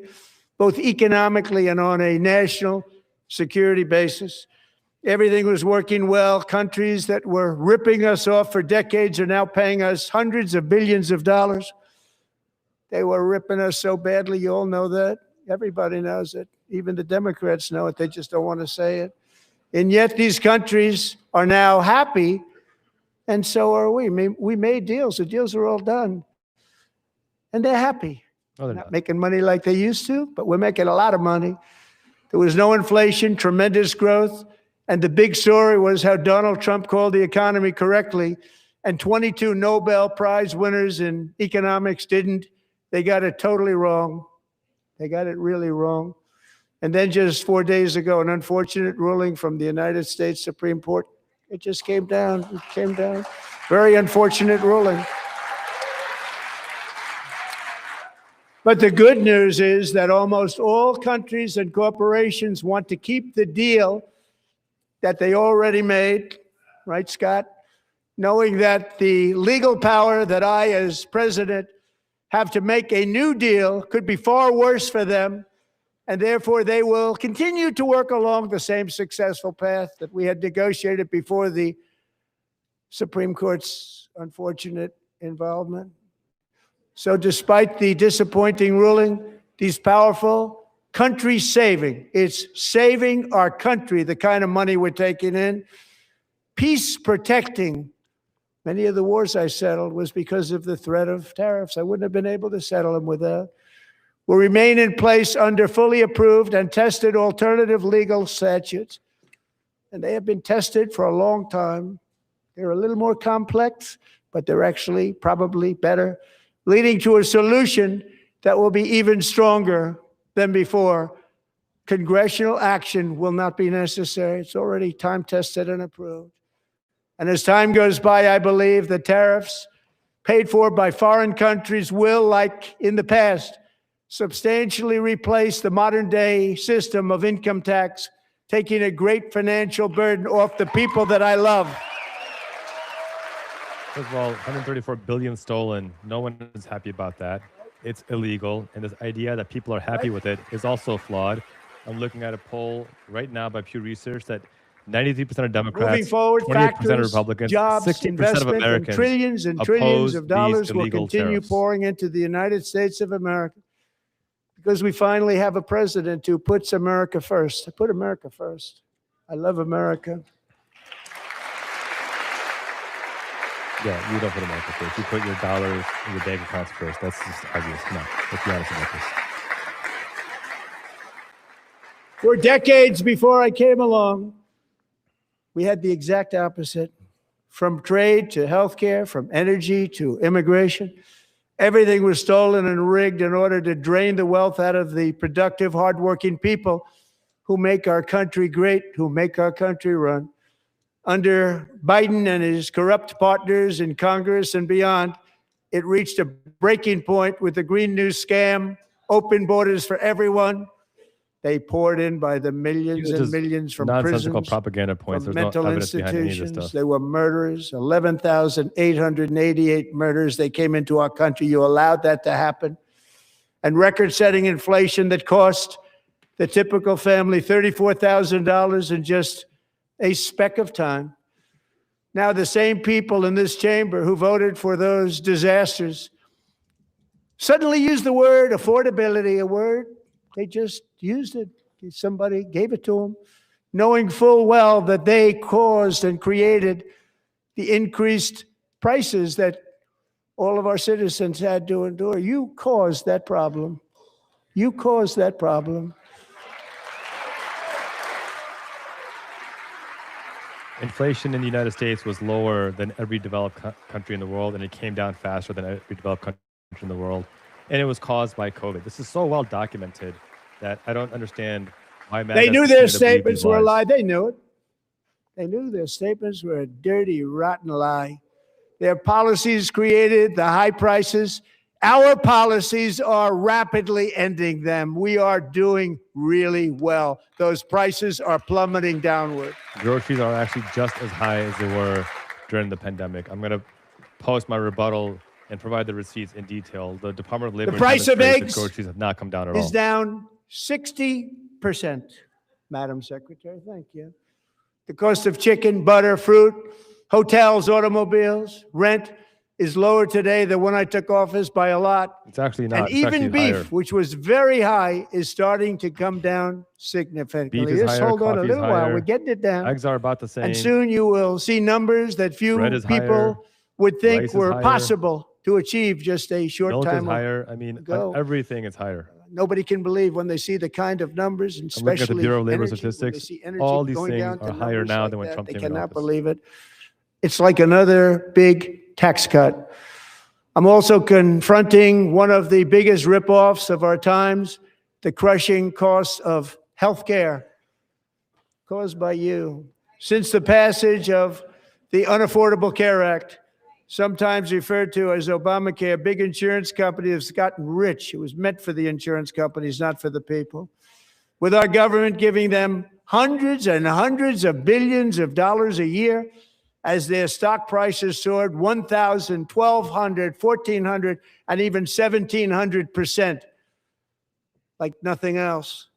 both economically and on a national security basis. Everything was working well. Countries that were ripping us off for decades are now paying us hundreds of billions of dollars. They were ripping us so badly, you all know that. Everybody knows it. Even the Democrats know it. They just don't want to say it. And yet these countries are now happy, and so are we. We made deals. The deals are all done. And they're happy. No, they're Not not. making money like they used to, but we're making a lot of money. There was no inflation, tremendous growth. And the big story was how Donald Trump called the economy correctly, and 22 Nobel Prize winners in economics didn't. They got it totally wrong. They got it really wrong. And then just 4 days ago, an unfortunate ruling from the United States Supreme Court. It just came down. It came down. Very unfortunate ruling. But the good news is that almost all countries and corporations want to keep the deal that they already made, right, Scott? Knowing that the legal power that I, as president, have to make a new deal could be far worse for them, and therefore they will continue to work along the same successful path that we had negotiated before the Supreme Court's unfortunate involvement. So despite the disappointing ruling, these powerful country saving, it's saving our country, the kind of money we're taking in, peace protecting. Many of the wars I settled was because of the threat of tariffs. I wouldn't have been able to settle them without. Will remain in place under fully approved and tested alternative legal statutes. And they have been tested for a long time. They're a little more complex, but they're actually probably better, leading to a solution that will be even stronger than before. Congressional action will not be necessary. It's already time tested and approved. And as time goes by, I believe the tariffs paid for by foreign countries will, like in the past, substantially replace the modern day system of income tax, taking a great financial burden off the people that I love. First of all, 134 billion stolen. No one is happy about that. It's illegal. And this idea that people are happy with it is also flawed. I'm looking at a poll right now by Pew Research that 93% of Democrats, Moving forward, 28% of factories, Republicans, jobs, 60% of investment, and Americans trillions of oppose dollars these will illegal continue tariffs. pouring into the United States of America because we finally have a president who puts America first. I put America first. I love America. Yeah, you don't put America first. You put your dollars in your bank accounts first. That's just obvious. Come on, let's be honest about this. For decades before I came along, we had the exact opposite. From trade to healthcare, from energy to immigration, everything was stolen and rigged in order to drain the wealth out of the productive, hardworking people who make our country great, who make our country run. Under Biden and his corrupt partners in Congress and beyond, it reached a breaking point with the Green New scam, open borders for everyone. They poured in by the millions and millions from nonsensical prisons, propaganda points. from There's no mental evidence behind any of this institutions. stuff. They were murderers, 11,888 murders. They came into our country. You allowed that to happen. And record-setting inflation that cost the typical family $34,000 in just a speck of time. Now, the same people in this chamber who voted for those disasters suddenly use the word affordability, a word, they just used it. Somebody gave it to them, knowing full well that they caused and created the increased prices that all of our citizens had to endure. You caused that problem. You caused that problem. Inflation in the United States was lower than every developed country in the world, and it came down faster than every developed country in the world. And it was caused by COVID. This is so well documented that I don't understand why they knew their statements were a lie. They knew it. They knew their statements were a dirty, rotten lie. Their policies created the high prices. Our policies are rapidly ending them. We are doing really well. Those prices are plummeting downward. Groceries are actually just as high as they were during the pandemic. I'm going to post my rebuttal and provide the receipts in detail. The Department of Labor the price of eggs groceries have not come down at all. Is down 60%, Madam Secretary. Thank you. The cost of chicken, butter, fruit, hotels, automobiles, rent is lower today than when I took office by a lot. It's actually not. And it's even beef, higher. which was very high, is starting to come down significantly. Beef is higher, hold on a coffee is little while. higher. We're getting it down. Eggs are about the same. And soon you will see numbers that few Bread is people higher. would think Rice is were higher. possible to achieve just a short Milk time is higher. I mean, ago. everything is higher. Nobody can believe when they see the kind of numbers, and I'm looking at the especially Bureau of Labor energy, when they Statistics. see energy All these going things down to are higher numbers now like than when that, Trump they came in cannot office. believe it. It's like another big tax cut. I'm also confronting one of the biggest ripoffs of our times, the crushing costs of health care caused by you. Since the passage of the Unaffordable Care Act, sometimes referred to as Obamacare, big insurance company has gotten rich. It was meant for the insurance companies, not for the people. With our government giving them hundreds and hundreds of billions of dollars a year as their stock prices soared 1,000, 1,200, 1,400, and even 1,700%, like nothing else.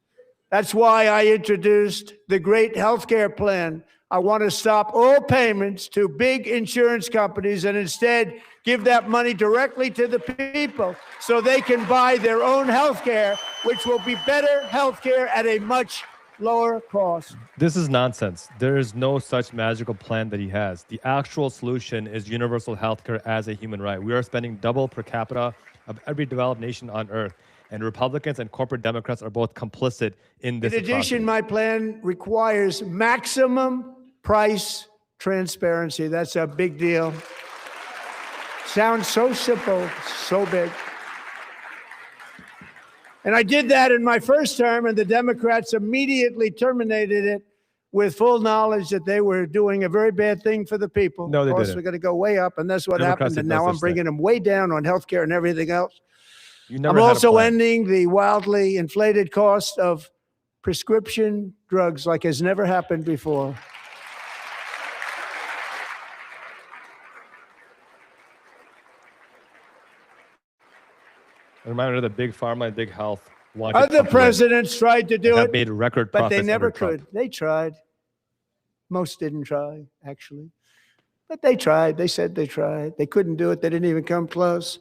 That's why I introduced the great healthcare plan. I want to stop all payments to big insurance companies and instead give that money directly to the people so they can buy their own healthcare, which will be better healthcare at a much lower cost. This is nonsense. There is no such magical plan that he has. The actual solution is universal healthcare as a human right. We are spending double per capita of every developed nation on earth. And Republicans and corporate Democrats are both complicit in this. In addition, atrocity. my plan requires maximum price transparency. That's a big deal. Sounds so simple, so big. And I did that in my first term, and the Democrats immediately terminated it with full knowledge that they were doing a very bad thing for the people. No, they Costs didn't. were going to go way up, and that's what Democrats happened. And did no now I'm such bringing them way down on health care and everything else. You never I'm had a also plan. ending the wildly inflated cost of prescription drugs like has never happened before. A reminder that big pharma and big health wanted Other Trump to win presidents tried to do and have it, made record but profits they never under Trump. could. They tried. Most didn't try, actually. But they tried. They said they tried. They couldn't do it. They didn't even come close.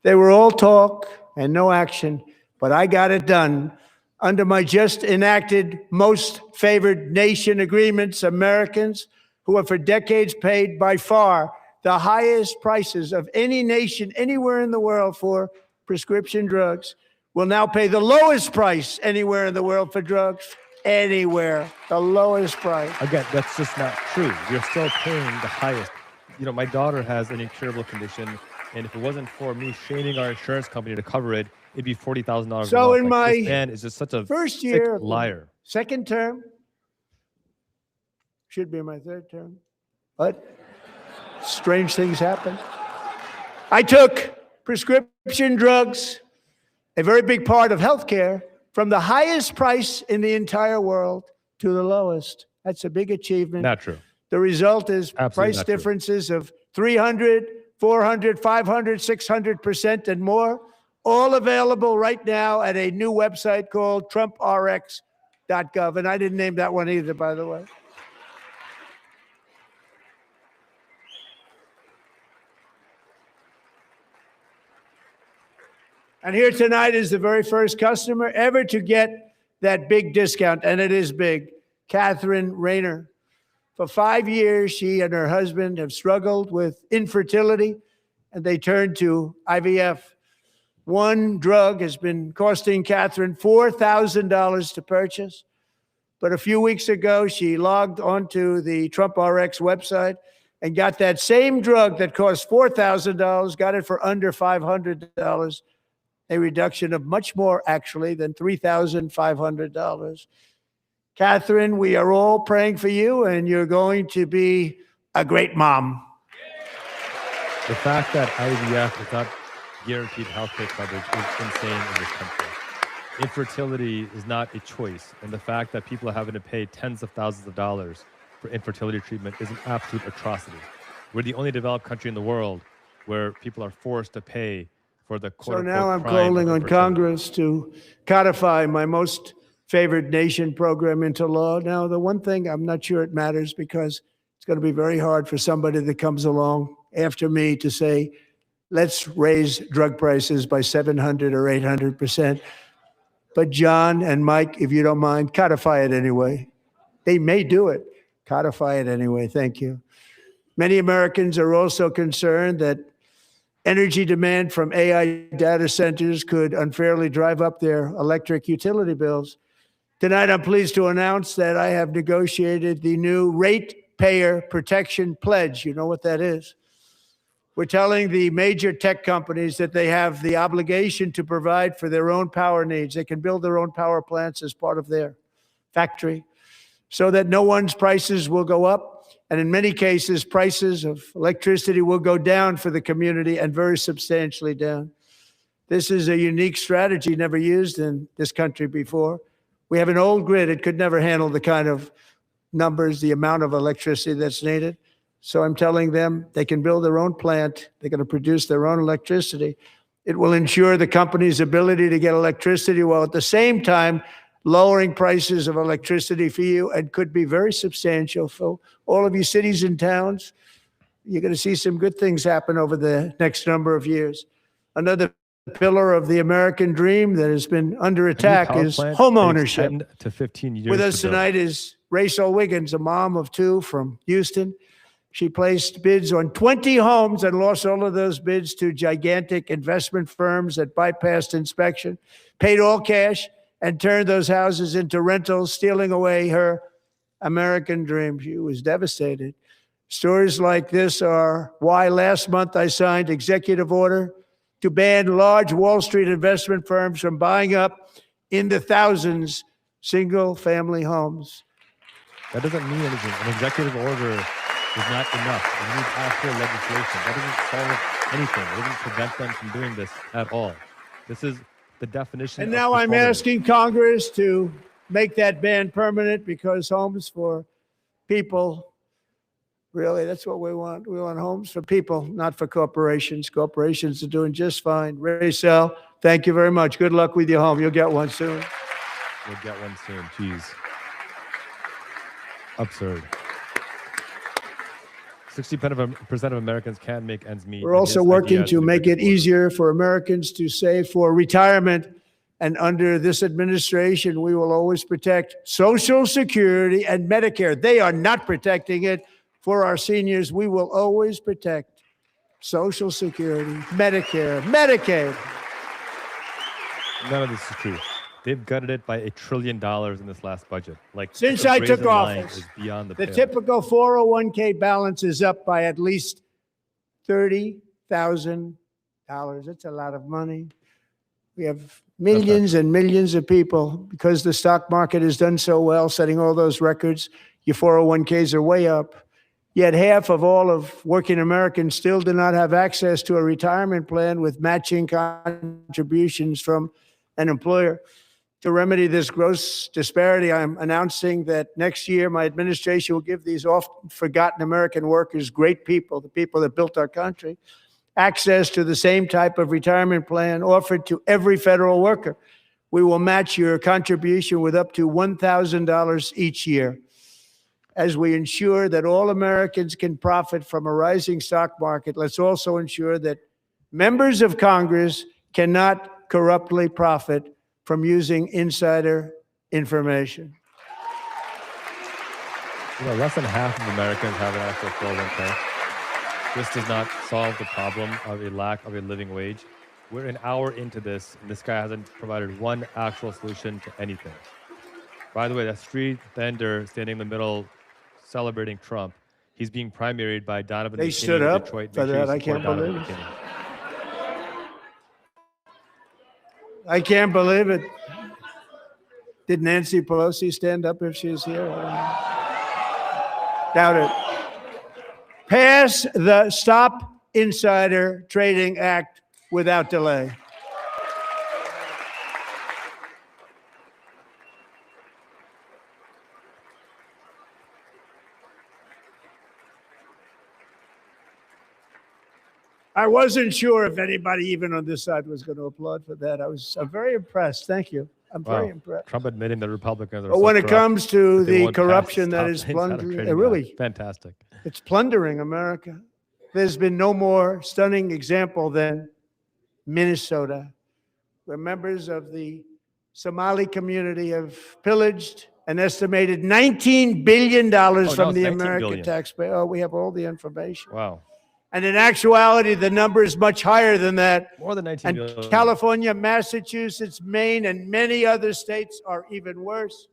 They were all talk and no action. But I got it done under my just enacted most favored nation agreements. Americans who have for decades paid by far the highest prices of any nation anywhere in the world for prescription drugs will now pay the lowest price anywhere in the world for drugs. Anywhere, the lowest price. Again, that's just not true. You're still paying the highest. You know, my daughter has an incurable condition, and if it wasn't for me shaming our insurance company to cover it, it'd be $40,000. So in this my man is just such a first sick year, liar. Second term, should be my third term, but strange things happen. I took prescription drugs, a very big part of healthcare, from the highest price in the entire world to the lowest. That's a big achievement. Not true. The result is Absolutely price not true. differences of 300, 400, 500, 600% and more all available right now at a new website called trumprx.gov. And I didn't name that one either, by the way. And here tonight is the very first customer ever to get that big discount, and it is big, Catherine Rayner. For 5 years, she and her husband have struggled with infertility, and they turned to IVF. One drug has been costing Catherine $4,000 to purchase. But a few weeks ago, she logged onto the Trump RX website and got that same drug that cost $4,000, got it for under $500, a reduction of much more, actually, than $3,500. Catherine, we are all praying for you, and you're going to be a great mom. The fact that IVF is not guaranteed healthcare coverage is insane in this country. Infertility is not a choice, and the fact that people are having to pay tens of thousands of dollars for infertility treatment is an absolute atrocity. We're the only developed country in the world where people are forced to pay for the quote-unquote So now I'm crime calling of on infertility. Congress to codify my most favored nation program into law. Now, the one thing I'm not sure it matters, because it's going to be very hard for somebody that comes along after me to say, let's raise drug prices by 700 or 800%. But John and Mike, if you don't mind, codify it anyway. They may do it. Codify it anyway. Thank you. Many Americans are also concerned that energy demand from AI data centers could unfairly drive up their electric utility bills. Tonight, I'm pleased to announce that I have negotiated the new Ratepayer Protection Pledge. You know what that is? We're telling the major tech companies that they have the obligation to provide for their own power needs. They can build their own power plants as part of their factory so that no one's prices will go up. And in many cases, prices of electricity will go down for the community, and very substantially down. This is a unique strategy never used in this country before. We have an old grid. It could never handle the kind of numbers, the amount of electricity that's needed. So I'm telling them they can build their own plant. They're going to produce their own electricity. It will ensure the company's ability to get electricity while at the same time lowering prices of electricity for you, and could be very substantial for all of you cities and towns. You're going to see some good things happen over the next number of years. Another pillar of the American dream that has been under attack is homeownership. 10 to 15 years With us to build. tonight is Rachel Wiggins, a mom of two from Houston. She placed bids on 20 homes and lost all of those bids to gigantic investment firms that bypassed inspection, paid all cash, and turned those houses into rentals, stealing away her American dream. She was devastated. Stories like this are why last month I signed executive order to ban large Wall Street investment firms from buying up in the thousands single-family homes. That doesn't mean anything. An executive order is not enough. You need actual legislation. That doesn't solve anything. It doesn't prevent them from doing this at all. This is the definition. And of now I'm control. asking Congress to make that ban permanent, because homes for people, really, that's what we want. We want homes for people, not for corporations. Corporations are doing just fine. Rachel, thank you very much. Good luck with your home. You'll get one soon. We'll get one soon. Jeez. Absurd. 60% of Americans can't make ends meet. We're also working to make it easier for Americans to save for retirement. And under this administration, we will always protect Social Security and Medicare. They are not protecting it for our seniors. We will always protect Social Security, Medicare, Medicaid. None of this is true. They've gutted it by $1 trillion in this last budget. Like, Since the I took brazen line office, is beyond the the pale. typical 401k balance is up by at least $30,000. That's a lot of money. We have millions and millions of people, because the stock market has done so well, setting all those records. Your 401ks are way up. Yet half of all of working Americans still do not have access to a retirement plan with matching contributions from an employer. To remedy this gross disparity, I'm announcing that next year my administration will give these often forgotten American workers, great people, the people that built our country, access to the same type of retirement plan offered to every federal worker. We will match your contribution with up to $1,000 each year. As we ensure that all Americans can profit from a rising stock market, let's also ensure that members of Congress cannot corruptly profit from using insider information. You know, less than half of Americans have an actual 401k. This does not solve the problem of a lack of a living wage. We're an hour into this, and this guy hasn't provided one actual solution to anything. By the way, that street vendor standing in the middle celebrating Trump, he's being primaried by Donovan They McKinney stood of up Detroit. for Make sure that. you I can't support Donovan believe it. McKinney. I can't believe it. Did Nancy Pelosi stand up if she's here? Doubt it. Pass the Stop Insider Trading Act without delay. I wasn't sure if anybody even on this side was going to applaud for that. I'm very impressed. Thank you. I'm very impressed. Trump admitting that Republicans are But so when it corrupt comes to that they the won't pass corruption that Stop is Insider plundering, Trading really, Act. Fantastic. it's plundering America. There's been no more stunning example than Minnesota, where members of the Somali community have pillaged an estimated $19 billion from the American taxpayer. Oh, we have all the information. Wow. And in actuality, the number is much higher than that. More than 19 And billion. California, Massachusetts, Maine, and many other states are even worse.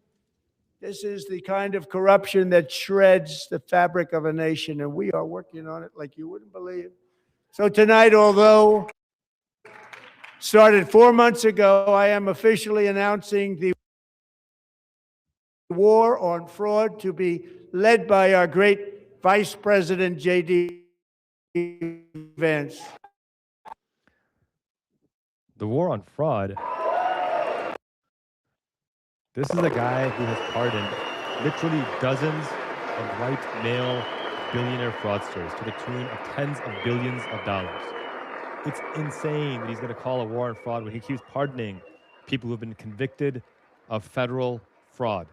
This is the kind of corruption that shreds the fabric of a nation, and we are working on it like you wouldn't believe. So tonight, although started 4 months ago, I am officially announcing the war on fraud to be led by our great Vice President, J.D. Vance. The war on fraud. This is a guy who has pardoned literally dozens of white male billionaire fraudsters to the tune of tens of billions of dollars. It's insane that he's going to call a war on fraud when he keeps pardoning people who've been convicted of federal fraud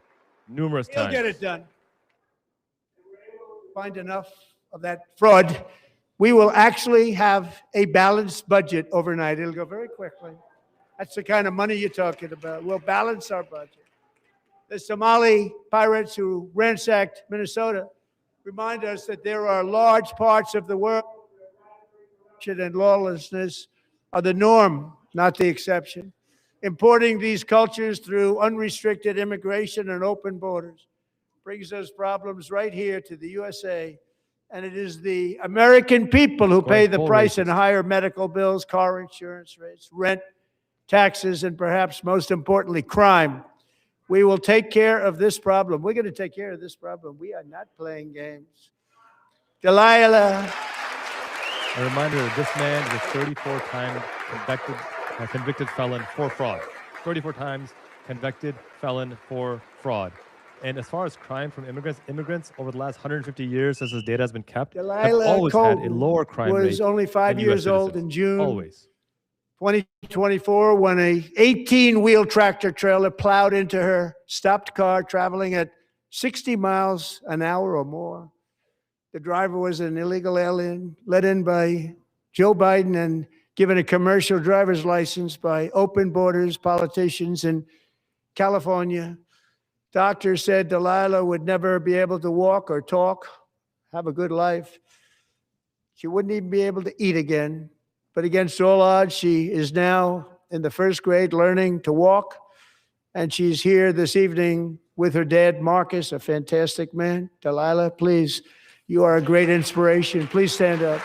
numerous times. He'll get it done. Find enough of that fraud. We will actually have a balanced budget overnight. It'll go very quickly. That's the kind of money you're talking about. We'll balance our budget. The Somali pirates who ransacked Minnesota remind us that there are large parts of the world and lawlessness are the norm, not the exception. Importing these cultures through unrestricted immigration and open borders brings us problems right here to the USA. And it is the American people who pay the price in higher medical bills, car insurance rates, rent, taxes, and perhaps most importantly, crime. We will take care of this problem. We're going to take care of this problem. We are not playing games. Delilah. A reminder that this man was 34 times convicted felon for fraud. 34 times convicted felon for fraud. And as far as crime from immigrants over the last 150 years, as this data has been kept, have always had a lower crime rate. Was only 5 years old in June. Always. 2024, when a 18-wheel tractor trailer plowed into her stopped car traveling at 60 miles an hour or more. The driver was an illegal alien let in by Joe Biden and given a commercial driver's license by open borders politicians in California. Doctors said Delilah would never be able to walk or talk, have a good life. She wouldn't even be able to eat again. But against all odds, she is now in the first grade learning to walk. And she's here this evening with her dad, Marcus, a fantastic man. Delilah, please, you are a great inspiration. Please stand up.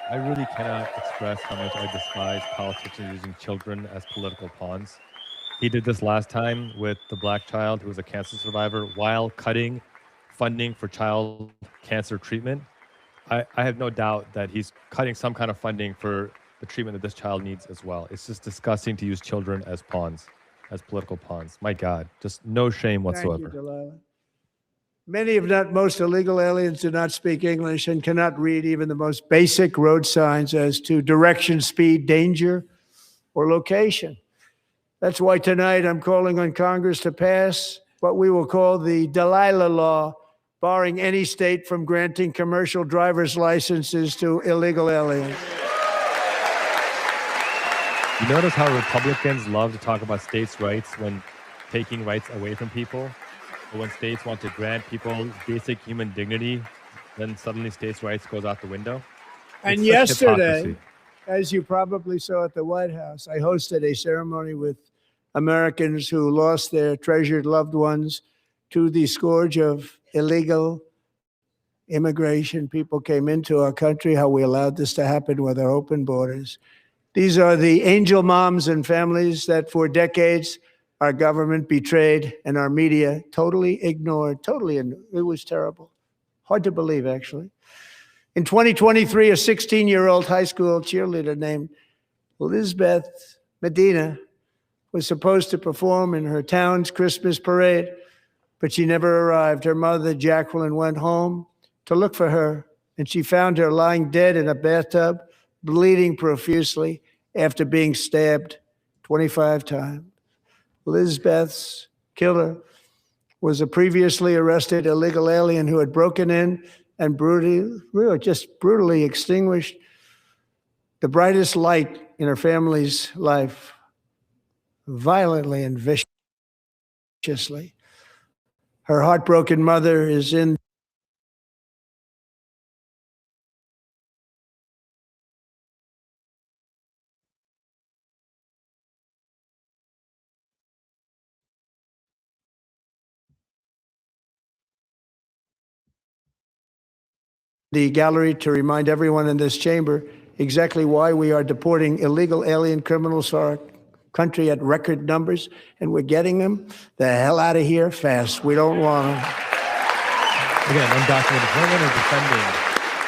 I really cannot express how much I despise politicians using children as political pawns. He did this last time with the black child who was a cancer survivor while cutting funding for child cancer treatment. I have no doubt that he's cutting some kind of funding for the treatment that this child needs as well. It's just disgusting to use children as pawns. as political pawns. My God, just no shame Thank you, whatsoever. Delilah. Many, if not most, illegal aliens do not speak English and cannot read even the most basic road signs as to direction, speed, danger, or location. That's why tonight I'm calling on Congress to pass what we will call the Delilah Law, barring any state from granting commercial driver's licenses to illegal aliens. You notice how Republicans love to talk about states' rights when taking rights away from people? But when states want to grant people basic human dignity, then suddenly states' rights goes out the window? And It's such yesterday, hypocrisy. as you probably saw at the White House, I hosted a ceremony with Americans who lost their treasured loved ones to the scourge of illegal immigration. People came into our country, how we allowed this to happen with our open borders. These are the angel moms and families that for decades our government betrayed and our media totally ignored. It was terrible. Hard to believe, actually. In 2023, a 16-year-old high school cheerleader named Elizabeth Medina was supposed to perform in her town's Christmas parade, but she never arrived. Her mother, Jacqueline, went home to look for her, and she found her lying dead in a bathtub, bleeding profusely after being stabbed 25 times. Elizabeth's killer was a previously arrested illegal alien who had broken in and brutally extinguished the brightest light in her family's life, violently and viciously. Her heartbroken mother is in the gallery to remind everyone in this chamber exactly why we are deporting illegal alien criminals to our country at record numbers, and we're getting them the hell out of here fast. We don't want them. Again, undocumented. No one is defending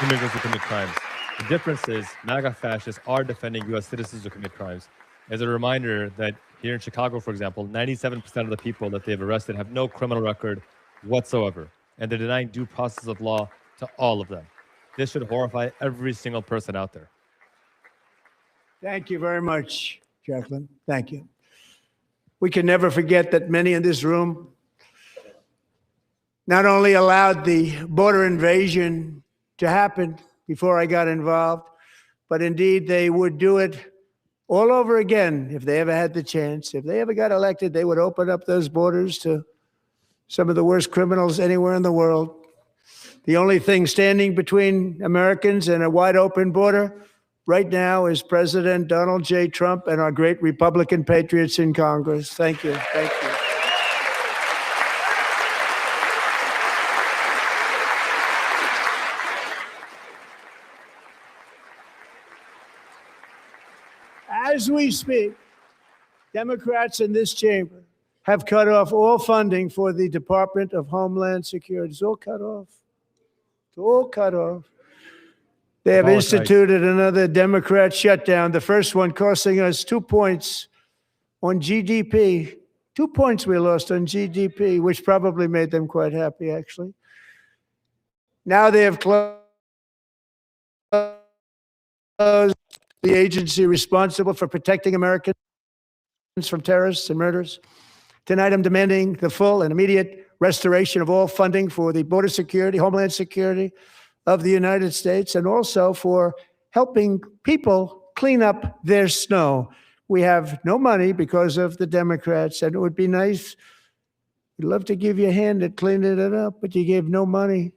immigrants who commit crimes. The difference is MAGA fascists are defending U.S. citizens who commit crimes. As a reminder that here in Chicago, for example, 97% of the people that they've arrested have no criminal record whatsoever, and they're denying due process of law to all of them. This should horrify every single person out there. Thank you very much, Jacqueline. Thank you. We can never forget that many in this room not only allowed the border invasion to happen before I got involved, but indeed they would do it all over again if they ever had the chance. If they ever got elected, they would open up those borders to some of the worst criminals anywhere in the world. The only thing standing between Americans and a wide open border right now is President Donald J. Trump and our great Republican patriots in Congress. Thank you. Thank you. As we speak, Democrats in this chamber have cut off all funding for the Department of Homeland Security. It's all cut off. It's all cut off. They have instituted another Democrat shutdown, the first one costing us 2 points on GDP. 2 points we lost on GDP, which probably made them quite happy, actually. Now they have closed the agency responsible for protecting Americans from terrorists and murderers. Tonight, I'm demanding the full and immediate restoration of all funding for the border security, homeland security of the United States, and also for helping people clean up their snow. We have no money because of the Democrats, and it would be nice. We'd love to give you a hand at cleaning it up, but you gave no money.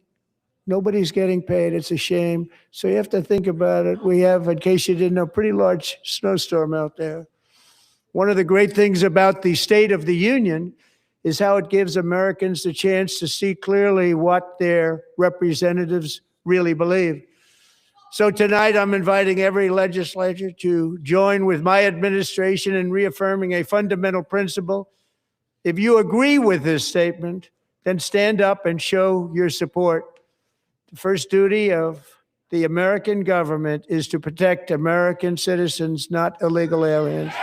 Nobody's getting paid. It's a shame. So you have to think about it. We have, in case you didn't know, a pretty large snowstorm out there. One of the great things about the State of the Union is how it gives Americans the chance to see clearly what their representatives really believe. So tonight, I'm inviting every legislator to join with my administration in reaffirming a fundamental principle. If you agree with this statement, then stand up and show your support. The first duty of the American government is to protect American citizens, not illegal aliens.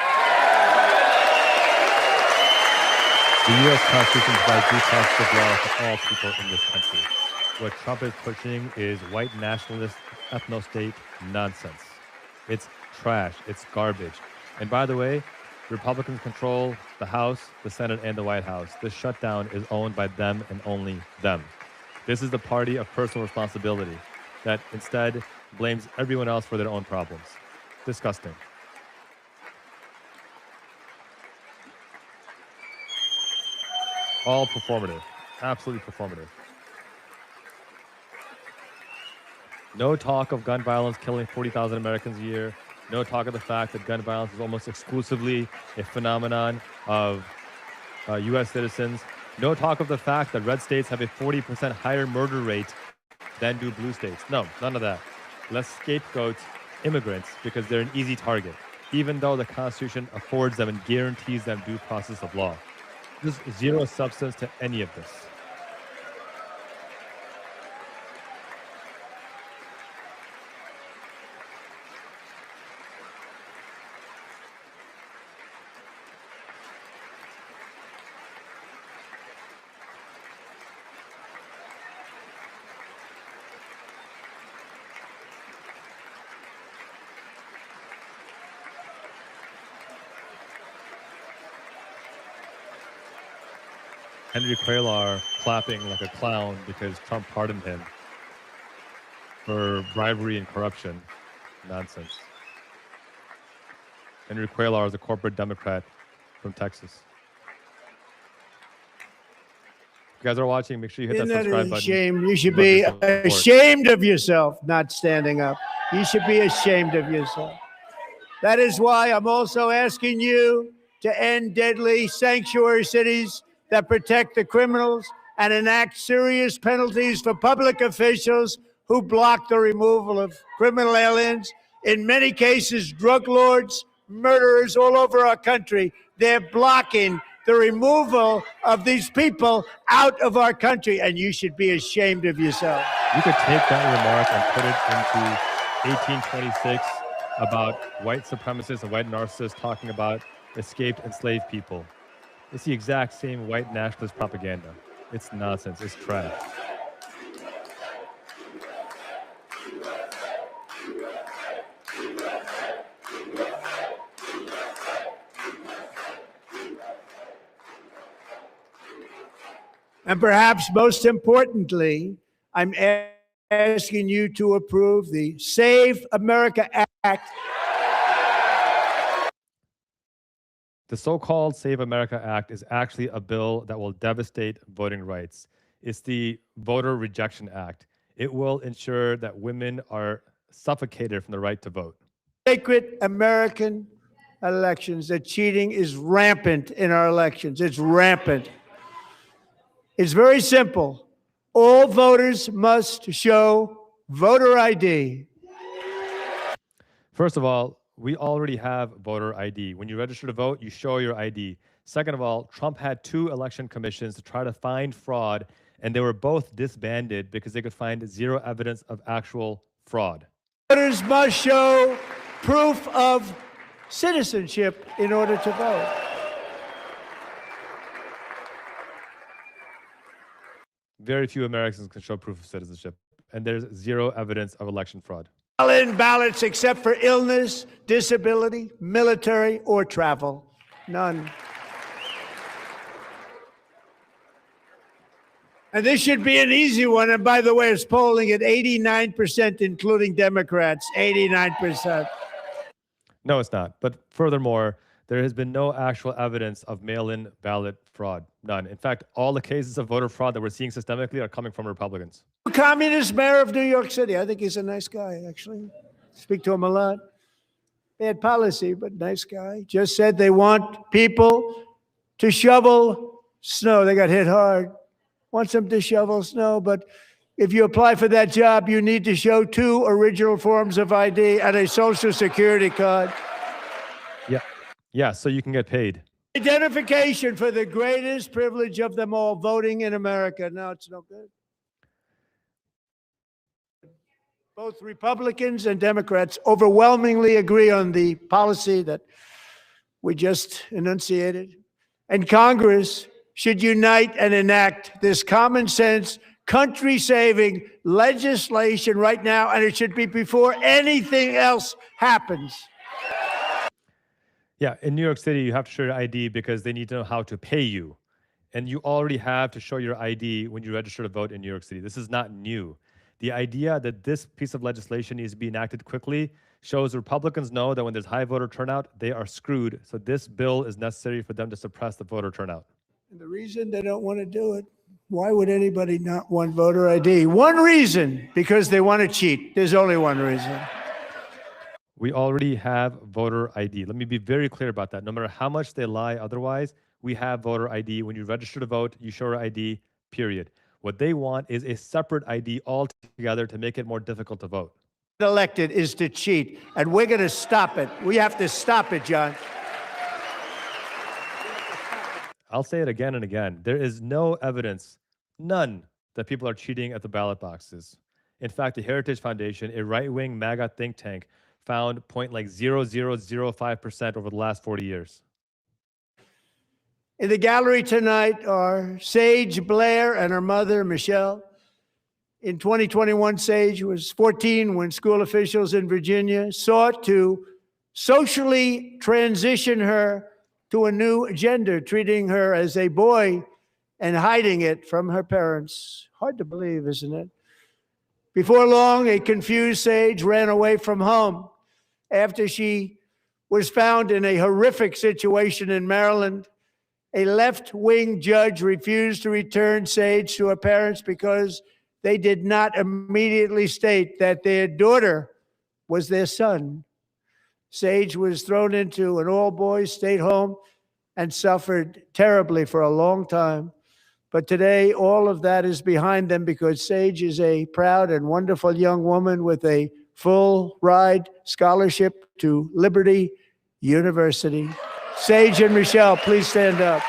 The U.S. Constitution provides due process of law for all people in this country. What Trump is pushing is white nationalist ethno-state nonsense. It's trash. It's garbage. And by the way, Republicans control the House, the Senate, and the White House. This shutdown is owned by them and only them. This is the party of personal responsibility that instead blames everyone else for their own problems. Disgusting. All performative. Absolutely performative. No talk of gun violence killing 40,000 Americans a year. No talk of the fact that gun violence is almost exclusively a phenomenon of U.S. citizens. No talk of the fact that red states have a 40% higher murder rate than do blue states. No, none of that. Let's scapegoat immigrants because they're an easy target, even though the Constitution affords them and guarantees them due process of law. There's zero substance to any of this. Henry Cuellar clapping like a clown because Trump pardoned him for bribery and corruption. Nonsense. Henry Cuellar is a corporate Democrat from Texas. If you guys are watching, make sure you hit that subscribe button. Shame. You should be ashamed of yourself not standing up. You should be ashamed of yourself. That is why I'm also asking you to end deadly sanctuary cities that protect the criminals and enact serious penalties for public officials who block the removal of criminal aliens. In many cases, drug lords, murderers all over our country, they're blocking the removal of these people out of our country, and you should be ashamed of yourself. You could take that remark and put it into 1826 about white supremacists and white narcissists talking about escaped enslaved people. It's the exact same white nationalist propaganda. It's nonsense. It's trash. And perhaps most importantly, I'm asking you to approve the Save America Act. The so-called Save America Act is actually a bill that will devastate voting rights. It's the Voter Rejection Act. It will ensure that women are suffocated from the right to vote. Sacred American elections, that cheating is rampant in our elections. It's rampant. It's very simple. All voters must show voter ID. First of all, we already have voter ID. When you register to vote, you show your ID. Second of all, Trump had 2 election commissions to try to find fraud, and they were both disbanded because they could find zero evidence of actual fraud. Voters must show proof of citizenship in order to vote. Very few Americans can show proof of citizenship, and there's zero evidence of election fraud. Mail-in ballots except for illness, disability, military, or travel. None. And this should be an easy one. And by the way, it's polling at 89%, including Democrats, 89%. No, it's not. But furthermore, there has been no actual evidence of mail-in ballot fraud. None. In fact, all the cases of voter fraud that we're seeing systemically are coming from Republicans. Communist mayor of New York City. I think he's a nice guy, actually. Speak to him a lot. Bad policy, but nice guy. Just said they want people to shovel snow. They got hit hard. Wants them to shovel snow, but if you apply for that job, you need to show 2 original forms of ID and a Social Security card. Yeah, so you can get paid. Identification for the greatest privilege of them all, voting in America. No, it's no good. Both Republicans and Democrats overwhelmingly agree on the policy that we just enunciated. And Congress should unite and enact this common sense, country-saving legislation right now, and it should be before anything else happens. Yeah, in New York City, you have to show your ID because they need to know how to pay you. And you already have to show your ID when you register to vote in New York City. This is not new. The idea that this piece of legislation needs to be enacted quickly shows Republicans know that when there's high voter turnout, they are screwed. So this bill is necessary for them to suppress the voter turnout. And the reason they don't want to do it, why would anybody not want voter ID? One reason, because they want to cheat. There's only one reason. We already have voter ID. Let me be very clear about that. No matter how much they lie otherwise, we have voter ID. When you register to vote, you show your ID, period. What they want is a separate ID altogether to make it more difficult to vote. Elected is to cheat, and we're going to stop it. We have to stop it, John. I'll say it again and again. There is no evidence, none, that people are cheating at the ballot boxes. In fact, the Heritage Foundation, a right-wing MAGA think tank, found 0.0005% over the last 40 years. In the gallery tonight are Sage Blair and her mother, Michelle. In 2021, Sage was 14 when school officials in Virginia sought to socially transition her to a new gender, treating her as a boy and hiding it from her parents. Hard to believe, isn't it? Before long, a confused Sage ran away from home after she was found in a horrific situation in Maryland. A left-wing judge refused to return Sage to her parents because they did not immediately state that their daughter was their son. Sage was thrown into an all-boys state home and suffered terribly for a long time. But today, all of that is behind them because Sage is a proud and wonderful young woman with a full-ride scholarship to Liberty University. Sage and Michelle, please stand up.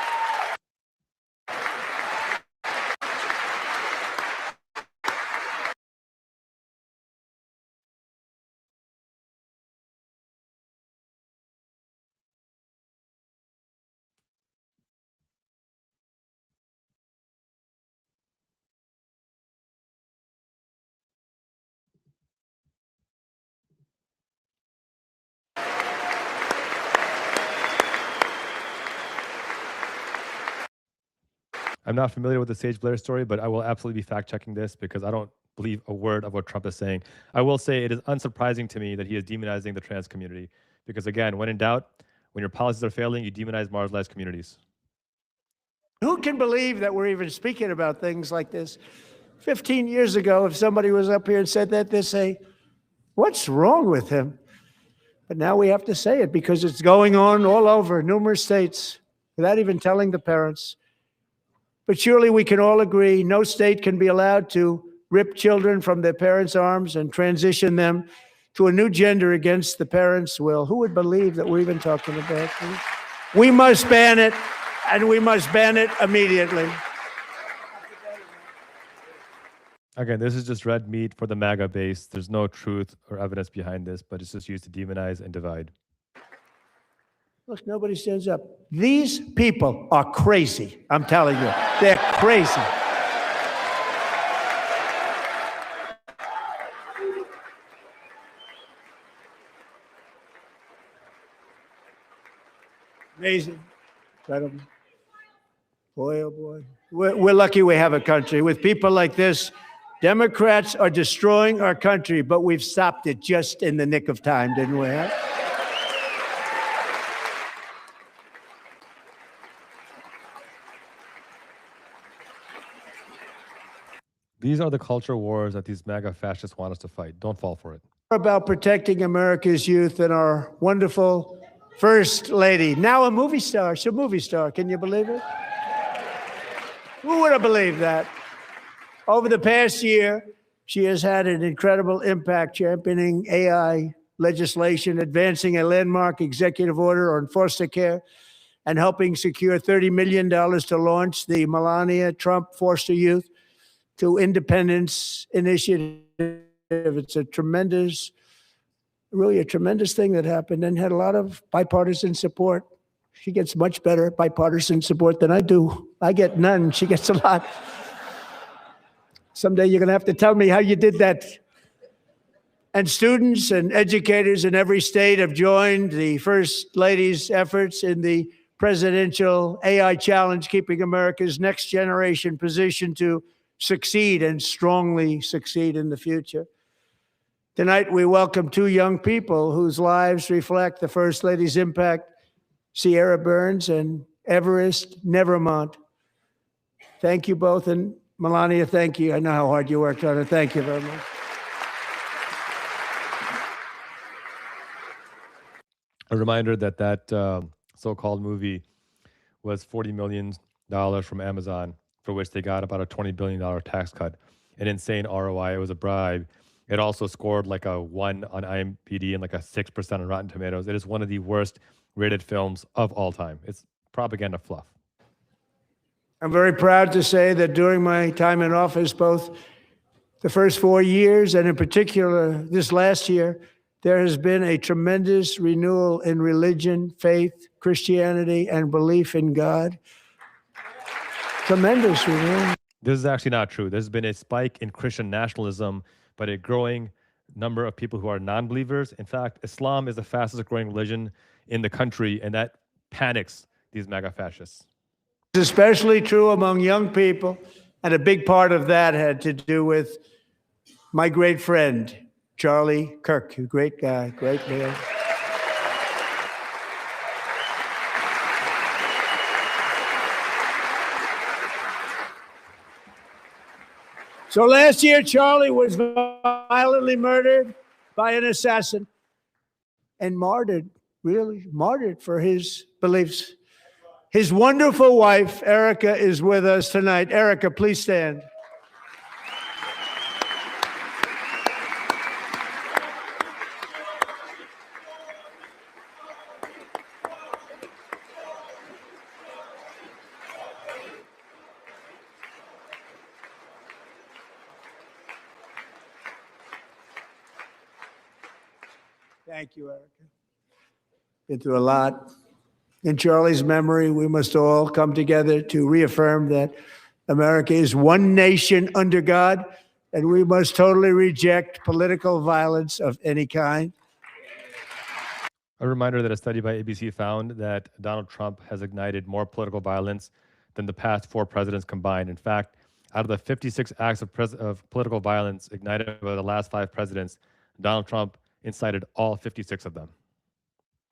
I'm not familiar with the Sage Blair story, but I will absolutely be fact-checking this because I don't believe a word of what Trump is saying. I will say it is unsurprising to me that he is demonizing the trans community because, again, when in doubt, when your policies are failing, you demonize marginalized communities. Who can believe that we're even speaking about things like this? 15 years ago, if somebody was up here and said that, they'd say, what's wrong with him? But now we have to say it because it's going on all over numerous states without even telling the parents. But surely we can all agree no state can be allowed to rip children from their parents' arms and transition them to a new gender against the parents' will. Who would believe that we're even talking about this? We must ban it, and we must ban it immediately. Again, this is just red meat for the MAGA base. There's no truth or evidence behind this, but it's just used to demonize and divide. Look, nobody stands up. These people are crazy. I'm telling you, they're crazy. Amazing. Incredible. Boy, oh boy. We're lucky we have a country. With people like this, Democrats are destroying our country, but we've stopped it just in the nick of time, didn't we? Huh? These are the culture wars that these MAGA fascists want us to fight. Don't fall for it. About protecting America's youth and our wonderful First Lady, now a movie star. She's a movie star. Can you believe it? Who would have believed that? Over the past year, she has had an incredible impact championing AI legislation, advancing a landmark executive order on foster care, and helping secure $30 million to launch the Melania Trump Foster Youth to Independence Initiative. It's a tremendous, really a tremendous thing that happened and had a lot of bipartisan support. She gets much better bipartisan support than I do. I get none. She gets a lot. Someday you're going to have to tell me how you did that. And students and educators in every state have joined the First Lady's efforts in the presidential AI challenge, keeping America's next generation positioned to succeed and strongly succeed in the future. Tonight, we welcome two young people whose lives reflect the First Lady's impact, Sierra Burns and Everest Nevermont. Thank you both. And Melania, thank you. I know how hard you worked on it. Thank you very much. A reminder that so-called movie was $40 million from Amazon, for which they got about a $20 billion tax cut. An insane ROI. It was a bribe. It also scored like a 1 on IMDb and like a 6% on Rotten Tomatoes. It is one of the worst rated films of all time. It's propaganda fluff. I'm very proud to say that during my time in office, both the first 4 years and in particular this last year, there has been a tremendous renewal in religion, faith, Christianity, and belief in God. Tremendous renewal. This is actually not true. There's been a spike in Christian nationalism, but a growing number of people who are non-believers. In fact, Islam is the fastest growing religion in the country, and that panics these MAGA fascists. It's especially true among young people, and a big part of that had to do with my great friend, Charlie Kirk, a great guy, great man. So last year, Charlie was violently murdered by an assassin and martyred, really martyred for his beliefs. His wonderful wife, Erica, is with us tonight. Erica, please stand. Thank you, Erica. Been through a lot. In Charlie's memory, we must all come together to reaffirm that America is one nation under God, and we must totally reject political violence of any kind. A reminder that a study by ABC found that Donald Trump has ignited more political violence than the past 4 presidents combined. In fact, out of the 56 acts of political violence ignited by the last 5 presidents, Donald Trump incited all 56 of them.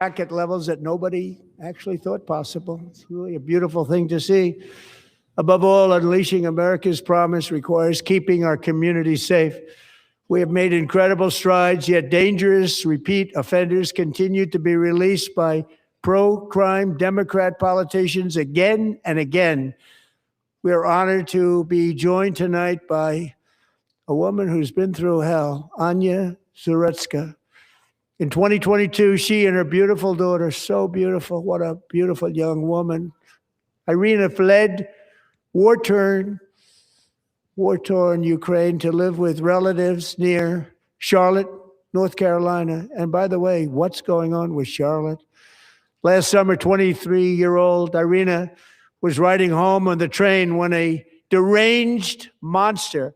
Back at levels that nobody actually thought possible. It's really a beautiful thing to see. Above all, unleashing America's promise requires keeping our communities safe. We have made incredible strides, yet dangerous repeat offenders continue to be released by pro-crime Democrat politicians again and again. We are honored to be joined tonight by a woman who's been through hell, Anya Zuretska. In 2022, she and her beautiful daughter, so beautiful, what a beautiful young woman, Irina, fled war-torn Ukraine to live with relatives near Charlotte, North Carolina. And by the way, what's going on with Charlotte? Last summer, 23-year-old Irina was riding home on the train when a deranged monster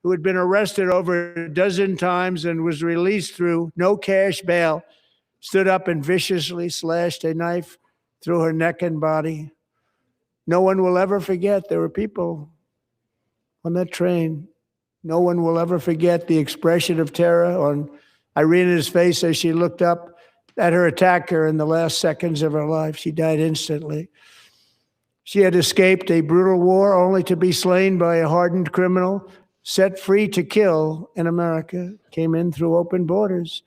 who had been arrested over a dozen times and was released through no cash bail, stood up and viciously slashed a knife through her neck and body. No one will ever forget. There were people on that train. No one will ever forget the expression of terror on Irina's face as she looked up at her attacker in the last seconds of her life. She died instantly. She had escaped a brutal war only to be slain by a hardened criminal, set free to kill in America, came in through open borders.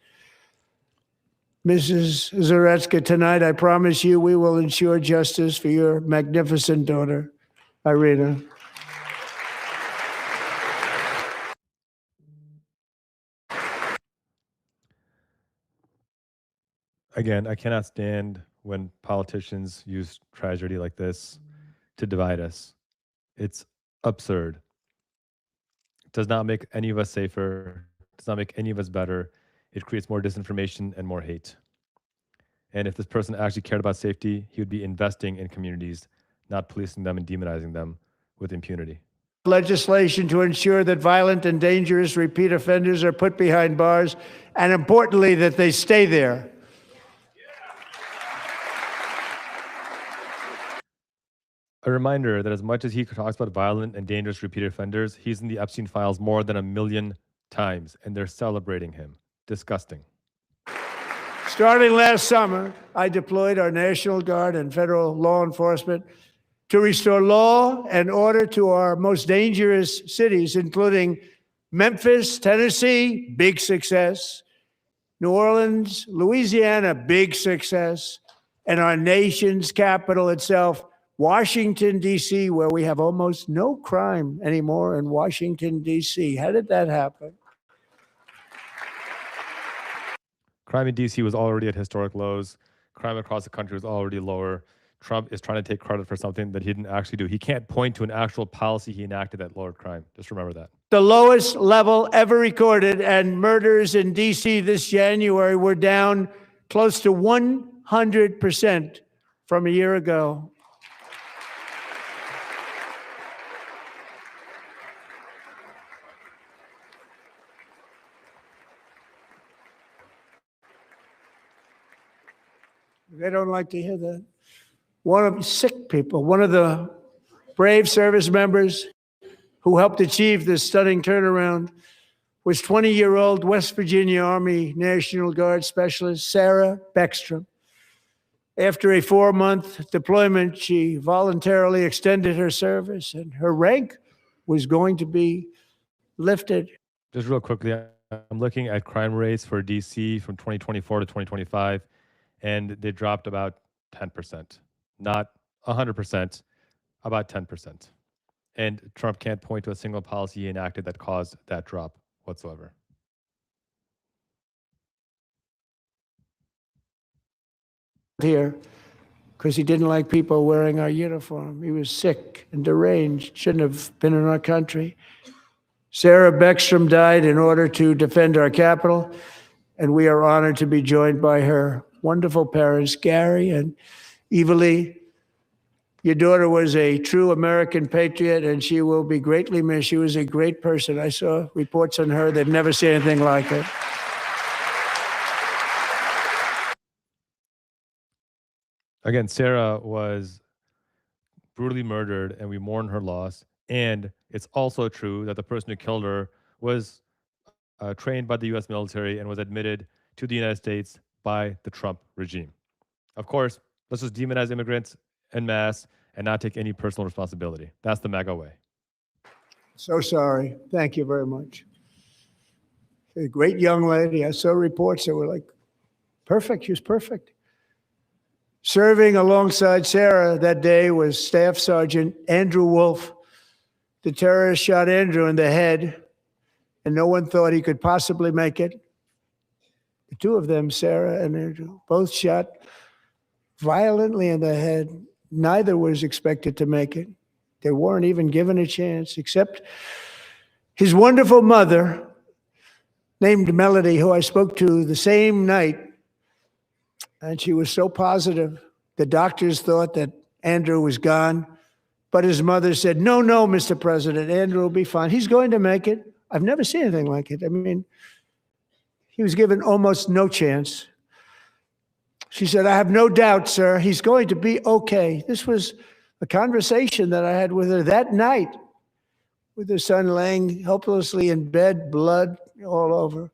Mrs. Zuretska, tonight I promise you we will ensure justice for your magnificent daughter, Irina. Again, I cannot stand when politicians use tragedy like this to divide us. It's absurd. It does not make any of us safer. It does not make any of us better. It creates more disinformation and more hate. And if this person actually cared about safety, he would be investing in communities, not policing them and demonizing them with impunity. Legislation to ensure that violent and dangerous repeat offenders are put behind bars, and importantly, that they stay there. A reminder that as much as he talks about violent and dangerous repeat offenders, he's in the Epstein files more than 1 million times, and they're celebrating him. Disgusting. Starting last summer, I deployed our National Guard and federal law enforcement to restore law and order to our most dangerous cities, including Memphis, Tennessee, big success, New Orleans, Louisiana, big success, and our nation's capital itself, Washington, D.C., where we have almost no crime anymore in Washington, D.C. How did that happen? Crime in D.C. was already at historic lows. Crime across the country was already lower. Trump is trying to take credit for something that he didn't actually do. He can't point to an actual policy he enacted that lowered crime. Just remember that. The lowest level ever recorded, and murders in D.C. this January were down close to 100% from a year ago. They don't like to hear that. One of sick people, one of the brave service members who helped achieve this stunning turnaround was 20-year-old West Virginia Army National Guard specialist Sarah Beckstrom. After a 4-month deployment, she voluntarily extended her service, and her rank was going to be lifted. Just real quickly, I'm looking at crime rates for DC from 2024 to 2025, and they dropped about 10%. Not 100%, about 10%. And Trump can't point to a single policy he enacted that caused that drop whatsoever. Here, because he didn't like people wearing our uniform. He was sick and deranged, shouldn't have been in our country. Sarah Beckstrom died in order to defend our capital, and we are honored to be joined by her wonderful parents, Gary and Evalie. Your daughter was a true American patriot, and she will be greatly missed. She was a great person. I saw reports on her. They've never seen anything like it. Again, Sarah was brutally murdered, and we mourn her loss. And it's also true that the person who killed her was trained by the U.S. military and was admitted to the United States by the Trump regime. Of course, let's just demonize immigrants en masse and not take any personal responsibility. That's the MAGA way. So sorry. Thank you very much. A great young lady. I saw reports that were like, perfect. She was perfect. Serving alongside Sarah that day was Staff Sergeant Andrew Wolf. The terrorist shot Andrew in the head, and no one thought he could possibly make it. The two of them, Sarah and Andrew, both shot violently in the head. Neither was expected to make it. They weren't even given a chance, except his wonderful mother, named Melody, who I spoke to the same night. And she was so positive. The doctors thought that Andrew was gone. But his mother said, no, Mr. President, Andrew will be fine. He's going to make it. I've never seen anything like it. I mean, he was given almost no chance. She said, I have no doubt, sir, he's going to be okay. This was a conversation that I had with her that night, with her son laying helplessly in bed, blood all over.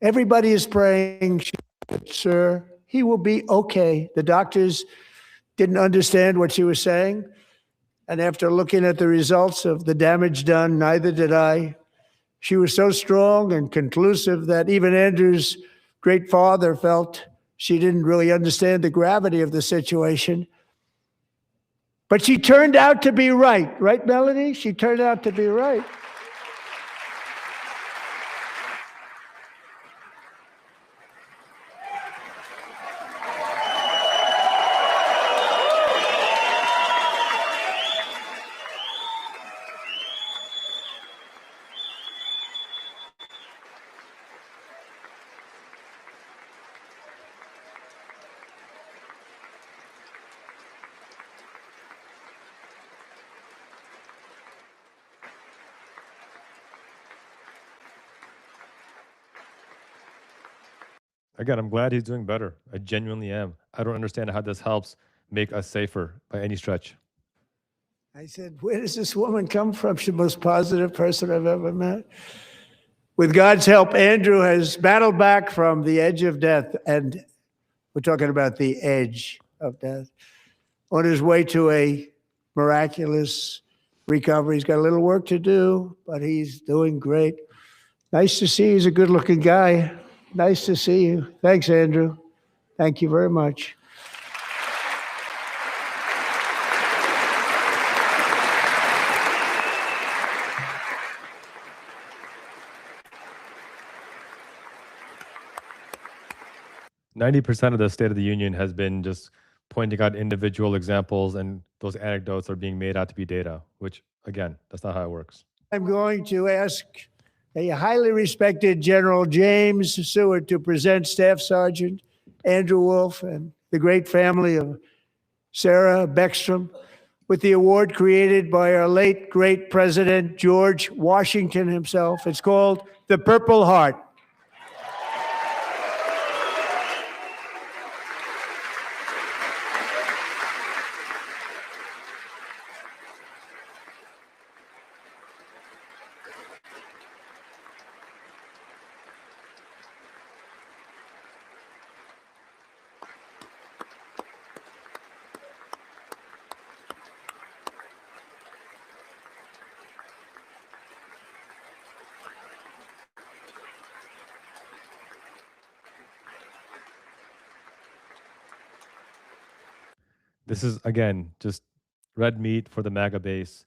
Everybody is praying. She said, sir, he will be okay. The doctors didn't understand what she was saying. And after looking at the results of the damage done, neither did I. She was so strong and conclusive that even Andrew's great father felt she didn't really understand the gravity of the situation. But she turned out to be right. Right, Melody? She turned out to be right. Again, I'm glad he's doing better. I genuinely am. I don't understand how this helps make us safer by any stretch. I said, where does this woman come from? She's the most positive person I've ever met. With God's help, Andrew has battled back from the edge of death, and we're talking about the edge of death, on his way to a miraculous recovery. He's got a little work to do, but he's doing great. Nice to see you. He's a good-looking guy. Nice to see you. Thanks, Andrew. Thank you very much. Ninety percent of the State of the Union has been just pointing out individual examples, and those anecdotes are being made out to be data, which, again, that's not how it works. I'm going to ask a highly respected General James Seward to present Staff Sergeant Andrew Wolf and the great family of Sarah Beckstrom with the award created by our late great President George Washington himself. It's called the Purple Heart. This is, again, just red meat for the MAGA base.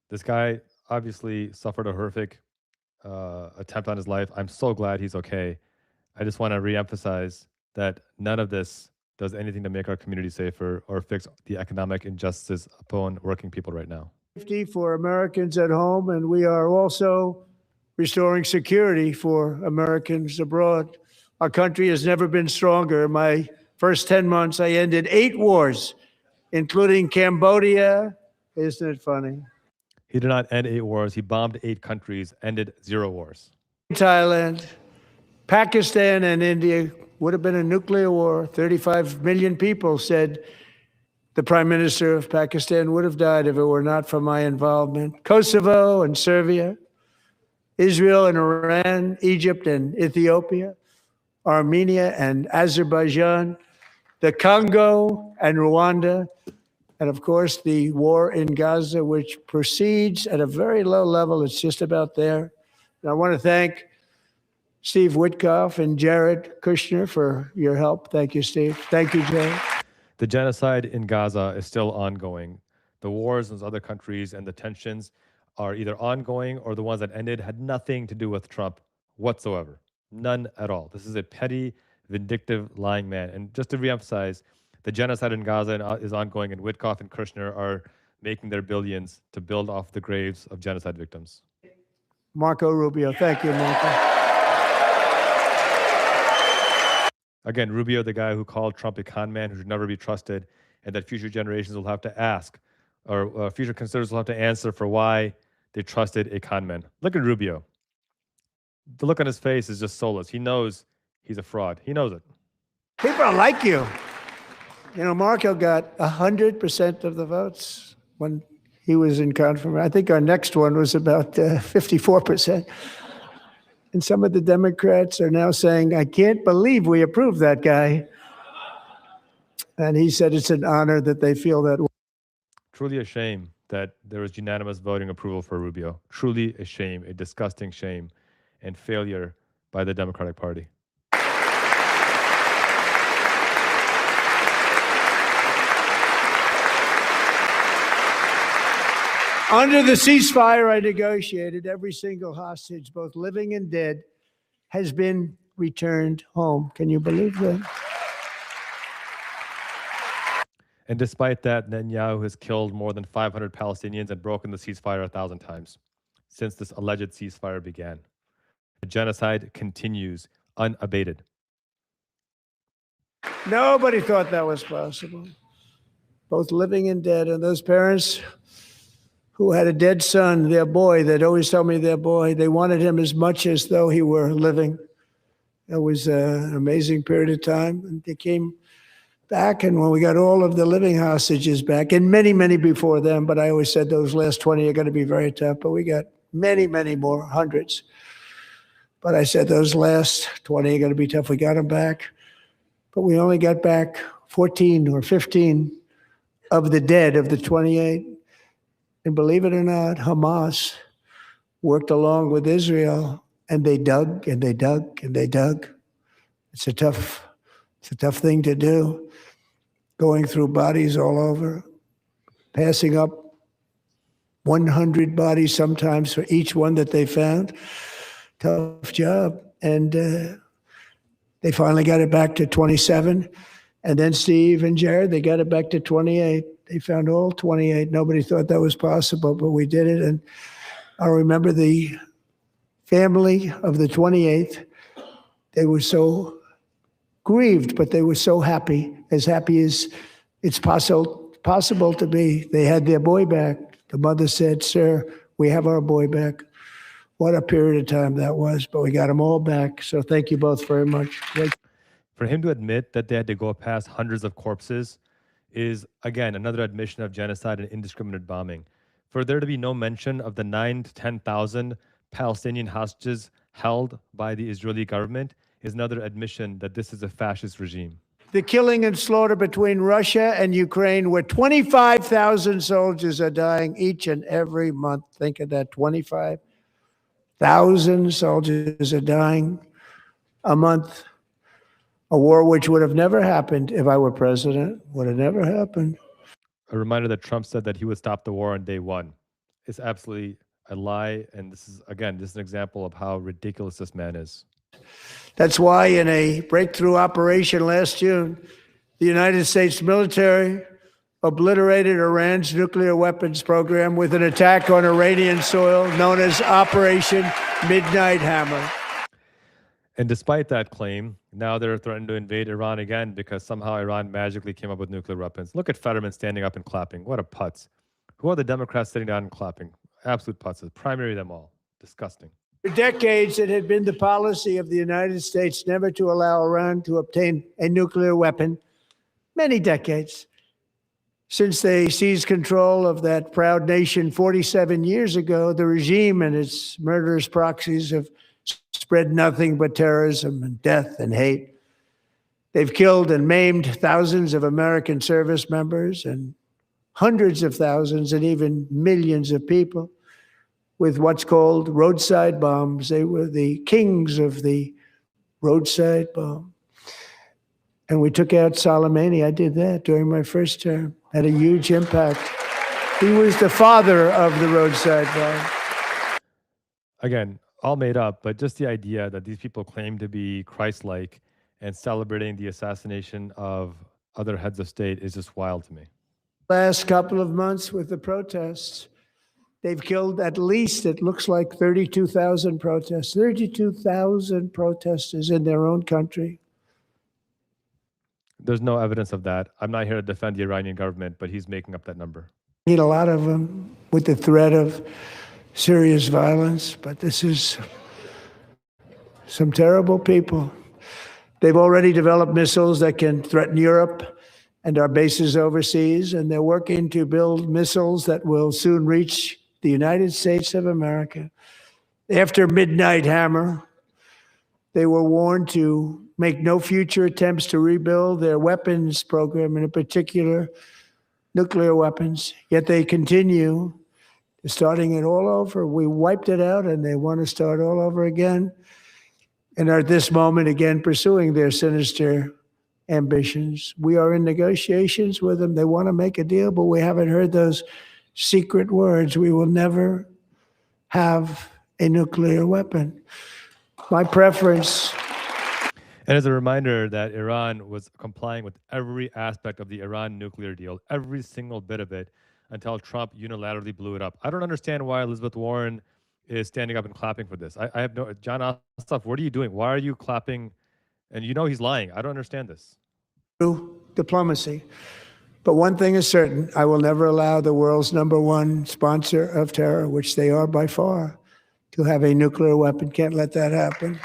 This guy obviously suffered a horrific attempt on his life. I'm so glad he's okay. I just want to reemphasize that none of this does anything to make our community safer or fix the economic injustice upon working people right now. Safety for Americans at home, and we are also restoring security for Americans abroad. Our country has never been stronger. In my first 10 months, I ended 8 wars, including Cambodia. Isn't it funny? He did not end 8 wars. He bombed 8 countries, ended 0 wars. Thailand, Pakistan, and India would have been a nuclear war. 35 million people said the Prime Minister of Pakistan would have died if it were not for my involvement. Kosovo and Serbia, Israel and Iran, Egypt and Ethiopia, Armenia and Azerbaijan, the Congo and Rwanda, and of course the war in Gaza, which proceeds at a very low level. It's just about there. And I want to thank Steve Witkoff and Jared Kushner for your help. Thank you, Steve. Thank you, Jared. The genocide in Gaza is still ongoing. The wars in those other countries and the tensions are either ongoing or the ones that ended had nothing to do with Trump whatsoever. None at all. This is a petty, vindictive, lying man. And just to reemphasize, the genocide in Gaza is ongoing, and Witkoff and Kushner are making their billions to build off the graves of genocide victims. Marco Rubio. Thank you, Marco. Again, Rubio, the guy who called Trump a con man who should never be trusted, and that future generations will have to ask, or future conservatives will have to answer for why they trusted a con man. Look at Rubio. The look on his face is just soulless. He knows he's a fraud. He knows it. People are like you. You know, Marco got 100% of the votes when he was in confirmation. I think our next one was about 54%. And some of the Democrats are now saying, I can't believe we approved that guy. And he said it's an honor that they feel that way. Truly a shame that there was unanimous voting approval for Rubio. Truly a shame, a disgusting shame, and failure by the Democratic Party. Under the ceasefire I negotiated, every single hostage, both living and dead, has been returned home. Can you believe that? And despite that, Netanyahu has killed more than 500 Palestinians and broken the ceasefire 1,000 times since this alleged ceasefire began. The genocide continues unabated. Nobody thought that was possible. Both living and dead. And those parents who had a dead son, their boy, they'd always tell me their boy, they wanted him as much as though he were living. It was an amazing period of time. And they came back, and when we got all of the living hostages back, and many, many before them, but I always said those last 20 are going to be very tough, but we got many, many more, hundreds. But I said those last 20 are going to be tough. We got them back, but we only got back 14 or 15 of the dead of the 28. And believe it or not, Hamas worked along with Israel, and they dug and they dug and they dug. It's a tough thing to do, going through bodies all over, passing up 100 bodies sometimes for each one that they found. Tough job. And they finally got it back to 27. And then Steve and Jared, they got it back to 28. They found all 28. Nobody thought that was possible, but we did it. And I remember the family of the 28th. They were so grieved, but they were so happy as it's possible to be. They had their boy back. The mother said, "Sir, we have our boy back." What a period of time that was, but we got them all back. So thank you both very much. For him to admit that they had to go past hundreds of corpses is, again, another admission of genocide and indiscriminate bombing. For there to be no mention of the 9,000 to 10,000 Palestinian hostages held by the Israeli government is another admission that this is a fascist regime. The killing and slaughter between Russia and Ukraine, where 25,000 soldiers are dying each and every month. Think of that, 25,000 soldiers are dying a month. A war which would have never happened if I were president, would have never happened. A reminder that Trump said that he would stop the war on day one. It's absolutely a lie. And this is an example of how ridiculous this man is. That's why in a breakthrough operation last June, the United States military obliterated Iran's nuclear weapons program with an attack on Iranian soil known as Operation Midnight Hammer. And despite that claim, now they're threatening to invade Iran again because somehow Iran magically came up with nuclear weapons. Look at Fetterman standing up and clapping. What a putz. Who are the Democrats sitting down and clapping? Absolute putzes. Primary them all. Disgusting. For decades, it had been the policy of the United States never to allow Iran to obtain a nuclear weapon. Many decades. Since they seized control of that proud nation 47 years ago, the regime and its murderous proxies have spread nothing but terrorism and death and hate. They've killed and maimed thousands of American service members and hundreds of thousands and even millions of people with what's called roadside bombs. They were the kings of the roadside bomb. And we took out Soleimani. I did that during my first term. Had a huge impact. He was the father of the roadside bomb. Again, all made up, but just the idea that these people claim to be Christ-like and celebrating the assassination of other heads of state is just wild to me. Last couple of months with the protests, they've killed at least, it looks like 32,000 protests, 32,000 protesters in their own country. There's no evidence of that. I'm not here to defend the Iranian government, but he's making up that number. Need a lot of them with the threat of serious violence, but this is some terrible people. They've already developed missiles that can threaten Europe and our bases overseas, and they're working to build missiles that will soon reach the United States of America. After Midnight Hammer, they were warned to make no future attempts to rebuild their weapons program, and in particular, nuclear weapons, yet they continue starting it all over. We wiped it out and they want to start all over again. And are at this moment again pursuing their sinister ambitions. We are in negotiations with them. They want to make a deal, but we haven't heard those secret words. We will never have a nuclear weapon. My preference. And as a reminder that Iran was complying with every aspect of the Iran nuclear deal, every single bit of it, until Trump unilaterally blew it up. I don't understand why Elizabeth Warren is standing up and clapping for this. I have no, John Ossoff, what are you doing? Why are you clapping? And you know he's lying. I don't understand this. Diplomacy. But one thing is certain, I will never allow the world's #1 sponsor of terror, which they are by far, to have a nuclear weapon. Can't let that happen.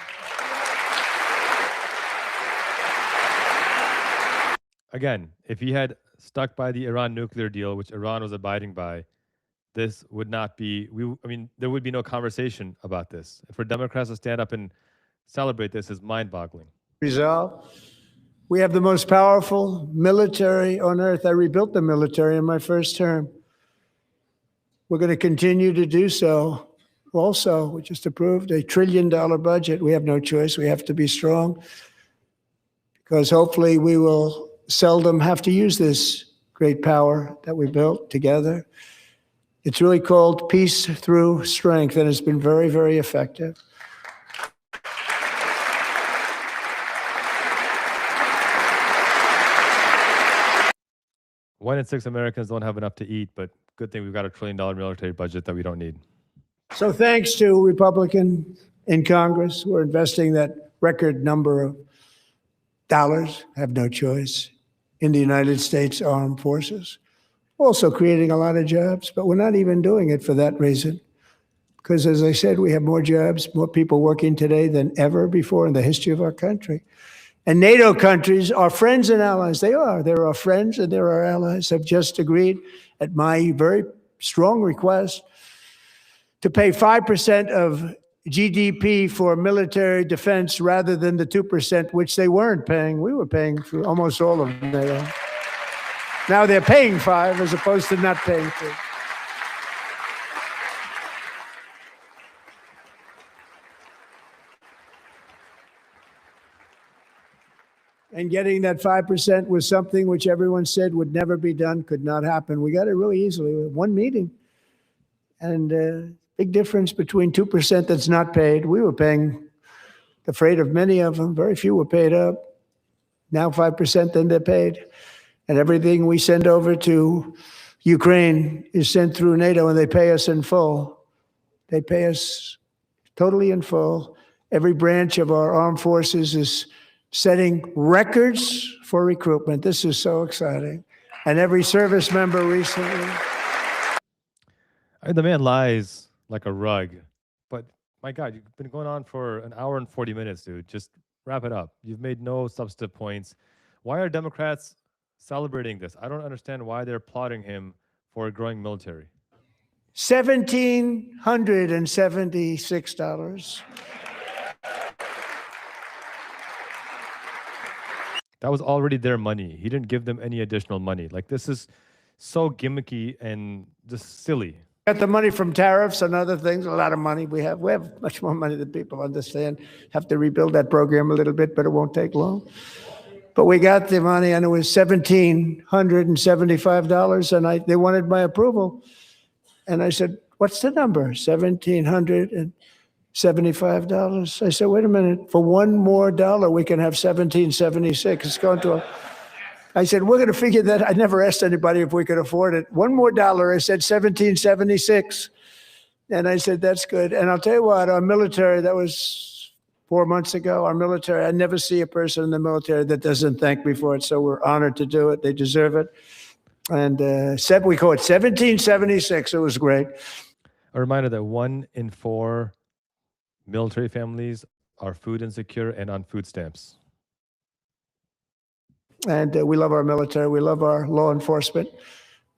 again, if he had stuck by the Iran nuclear deal, which Iran was abiding by, this would not be, there would be no conversation about this. And for Democrats to stand up and celebrate this is mind-boggling. Resolve. We have the most powerful military on earth. I rebuilt the military in my first term. We're going to continue to do so. Also, we just approved a $1 trillion budget. We have no choice. We have to be strong because hopefully we will seldom have to use this great power that we built together. It's really called peace through strength, and it's been very, very effective. One in 6 Americans don't have enough to eat, but good thing we've got a $1 trillion military budget that we don't need. So thanks to Republicans in Congress, we're investing that record number of dollars, have no choice, in the United States Armed Forces. Also creating a lot of jobs, but we're not even doing it for that reason. Because as I said, we have more jobs, more people working today than ever before in the history of our country. And NATO countries are friends and allies. They are. They're our friends and they're our allies, have just agreed at my very strong request to pay 5% of GDP for military defense rather than the 2%, which they weren't paying. We were paying for almost all of NATO. Now they're paying 5 as opposed to not paying 2. And getting that 5% was something which everyone said would never be done, could not happen. We got it really easily with one meeting. And big difference between 2% that's not paid. We were paying, afraid of many of them, very few were paid up. Now 5%, then they're paid. And everything we send over to Ukraine is sent through NATO, and they pay us in full. They pay us totally in full. Every branch of our armed forces is setting records for recruitment. This is so exciting. And every service member recently. The man lies like a rug, but my God, you've been going on for an hour and 40 minutes, dude. Just wrap it up. You've made no substantive points. Why are Democrats celebrating this? I don't understand why they're applauding him for a growing military. $1,776. That was already their money. He didn't give them any additional money. Like, this is so gimmicky and just silly. Got the money from tariffs and other things, a lot of money we have. We have much more money than people understand. Have to rebuild that program a little bit, but it won't take long. But we got the money, and it was $1,775, and they wanted my approval. And I said, what's the number? $1,775. I said, wait a minute, for one more dollar, we can have $1,776. It's going to I said, we're going to figure that. I never asked anybody if we could afford it. One more dollar, I said $1,776. And I said, that's good. And I'll tell you what, our military, that was 4 months ago, our military, I never see a person in the military that doesn't thank me for it. So we're honored to do it. They deserve it. And we call it 1776. It was great. A reminder that 1 in 4 military families are food insecure and on food stamps. And we love our military. We love our law enforcement.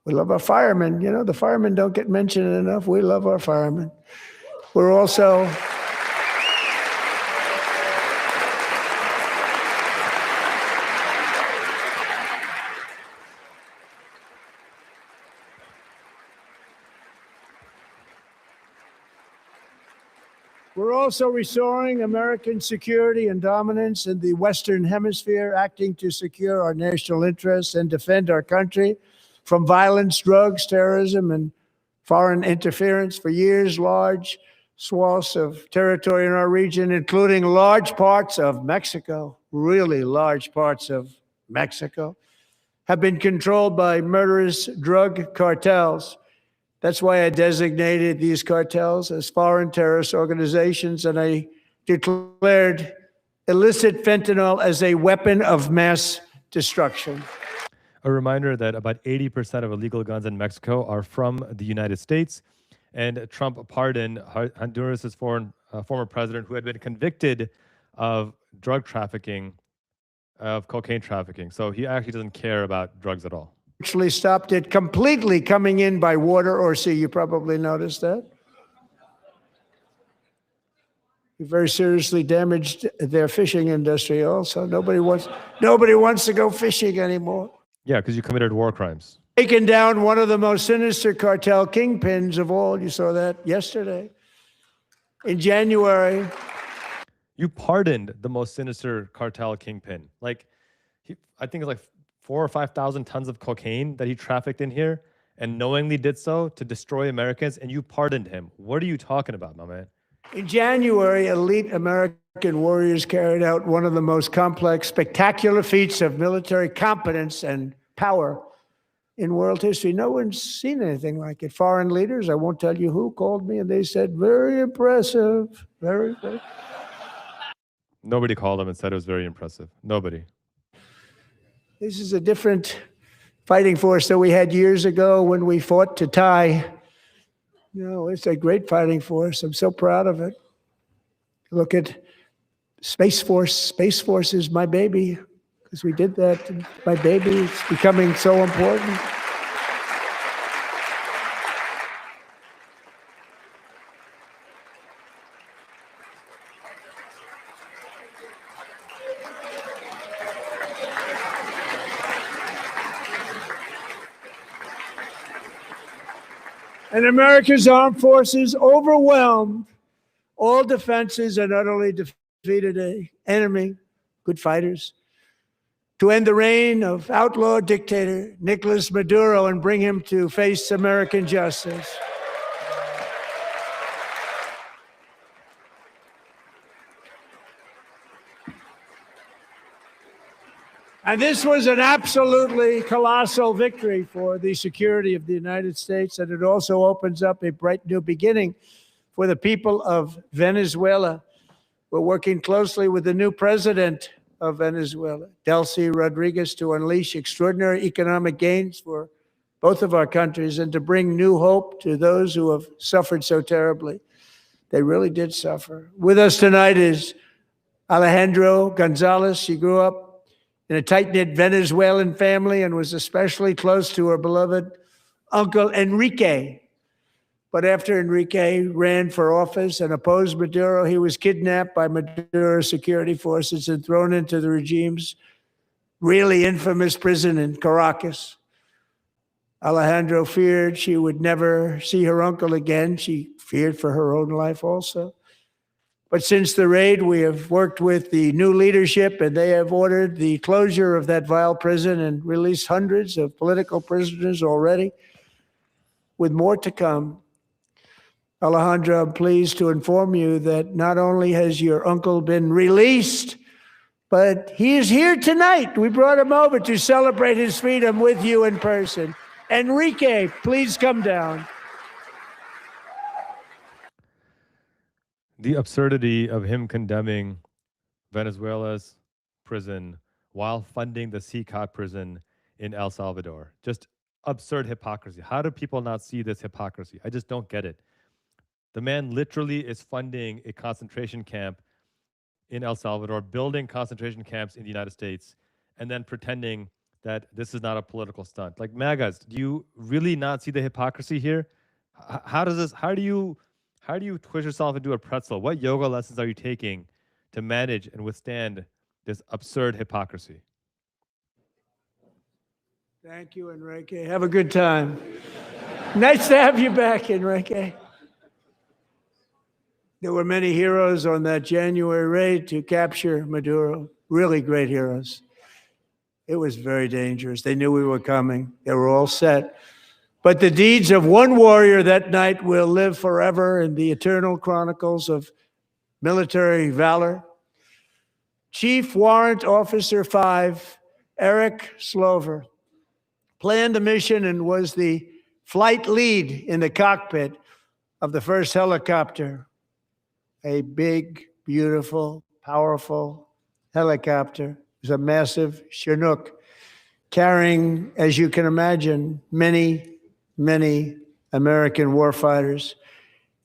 We love our firemen. You know, the firemen don't get mentioned enough. We love our firemen. We're also... We're also restoring American security and dominance in the Western Hemisphere, acting to secure our national interests and defend our country from violence, drugs, terrorism, and foreign interference. For years, large swaths of territory in our region, including large parts of Mexico, really large parts of Mexico, have been controlled by murderous drug cartels. That's why I designated these cartels as foreign terrorist organizations, and I declared illicit fentanyl as a weapon of mass destruction. A reminder that about 80% of illegal guns in Mexico are from the United States, and Trump pardoned Honduras' former president, who had been convicted of drug trafficking of cocaine trafficking. So he actually doesn't care about drugs at all. Actually stopped it completely coming in by water or sea. You probably noticed that. He very seriously damaged their fishing industry also. Nobody wants to go fishing anymore. Yeah, because you committed war crimes. Taken down one of the most sinister cartel kingpins of all. You saw that yesterday. In January. You pardoned the most sinister cartel kingpin. Like, I think it's like 4,000 or 5,000 tons of cocaine that he trafficked in here and knowingly did so to destroy Americans, and you pardoned him. What are you talking about, my man? In January, elite American warriors carried out one of the most complex, spectacular feats of military competence and power in world history. No one's seen anything like it. Foreign leaders, I won't tell you who, called me and they said, very impressive, very impressive. Nobody called him and said it was very impressive. Nobody. This is a different fighting force that we had years ago when we fought to tie. No, it's a great fighting force. I'm so proud of it. Look at Space Force. Space Force is my baby because we did that. My baby is becoming so important. And America's armed forces overwhelmed all defenses and utterly defeated an enemy, good fighters, to end the reign of outlaw dictator Nicolas Maduro and bring him to face American justice. And this was an absolutely colossal victory for the security of the United States, and it also opens up a bright new beginning for the people of Venezuela. We're working closely with the new president of Venezuela, Delcy Rodriguez, to unleash extraordinary economic gains for both of our countries and to bring new hope to those who have suffered so terribly. They really did suffer. With us tonight is Alejandro Gonzalez. She grew up in a tight-knit Venezuelan family and was especially close to her beloved uncle Enrique. But after Enrique ran for office and opposed Maduro, he was kidnapped by Maduro's security forces and thrown into the regime's really infamous prison in Caracas. Alejandro feared she would never see her uncle again. She feared for her own life also. But since the raid, we have worked with the new leadership, and they have ordered the closure of that vile prison and released hundreds of political prisoners already, with more to come. Alejandro, I'm pleased to inform you that not only has your uncle been released, but he is here tonight. We brought him over to celebrate his freedom with you in person. Enrique, please come down. The absurdity of him condemning Venezuela's prison while funding the CCOT prison in El Salvador. Just absurd hypocrisy. How do people not see this hypocrisy? I just don't get it. The man literally is funding a concentration camp in El Salvador, building concentration camps in the United States, and then pretending that this is not a political stunt. Like, MAGAs, do you really not see the hypocrisy here? How do you twist yourself into a pretzel? What yoga lessons are you taking to manage and withstand this absurd hypocrisy? Thank you, Enrique. Have a good time. Nice to have you back, Enrique. There were many heroes on that January raid to capture Maduro, really great heroes. It was very dangerous. They knew we were coming. They were all set. But the deeds of one warrior that night will live forever in the eternal chronicles of military valor. Chief Warrant Officer 5, Eric Slover, planned the mission and was the flight lead in the cockpit of the first helicopter. A big, beautiful, powerful helicopter. It was a massive Chinook carrying, as you can imagine, many American warfighters.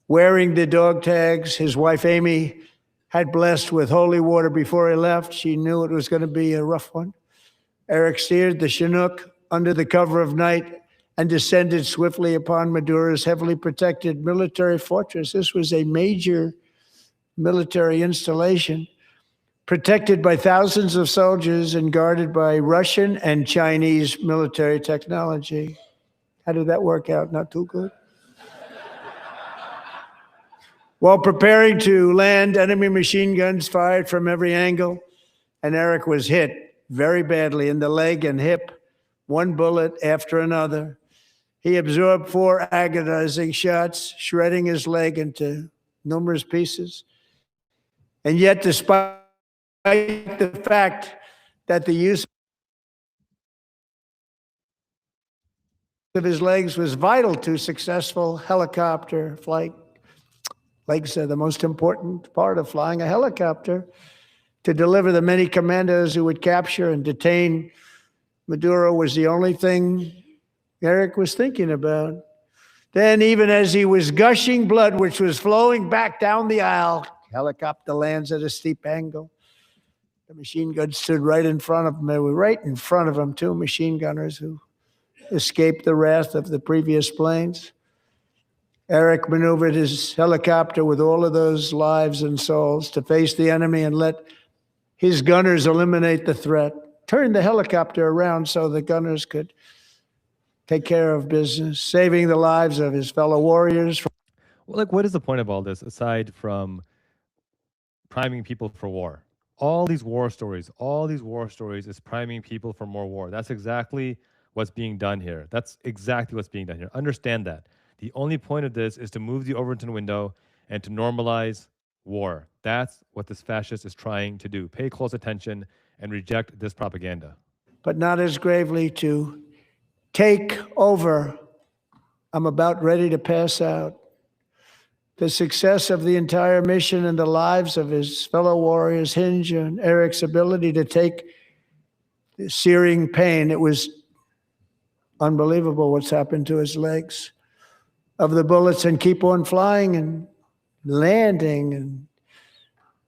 Wearing the dog tags, his wife Amy had blessed with holy water before he left. She knew it was going to be a rough one. Eric steered the Chinook under the cover of night and descended swiftly upon Maduro's heavily protected military fortress. This was a major military installation, protected by thousands of soldiers and guarded by Russian and Chinese military technology. How did that work out? Not too good. While preparing to land, enemy machine guns fired from every angle, and Eric was hit very badly in the leg and hip, one bullet after another. He absorbed 4 agonizing shots, shredding his leg into numerous pieces. And yet, despite the fact that the use of his legs was vital to successful helicopter flight, legs are the most important part of flying a helicopter, to deliver the many commandos who would capture and detain Maduro was the only thing Eric was thinking about. Then, even as he was gushing blood, which was flowing back down the aisle, helicopter lands at a steep angle. The machine gun stood right in front of him. They were right in front of him, 2 machine gunners who escaped the wrath of the previous planes. Eric maneuvered his helicopter with all of those lives and souls to face the enemy and let his gunners eliminate the threat. Turned the helicopter around so the gunners could take care of business, saving the lives of his fellow warriors. Well, like, what is the point of all this aside from priming people for war? All these war stories is priming people for more war. That's exactly what's being done here. That's exactly what's being done here. Understand that. The only point of this is to move the Overton window and to normalize war. That's what this fascist is trying to do. Pay close attention and reject this propaganda. But not as gravely to take over. I'm about ready to pass out. The success of the entire mission and the lives of his fellow warriors hinge on Eric's ability to take the searing pain. It was unbelievable what's happened to his legs of the bullets and keep on flying and landing, and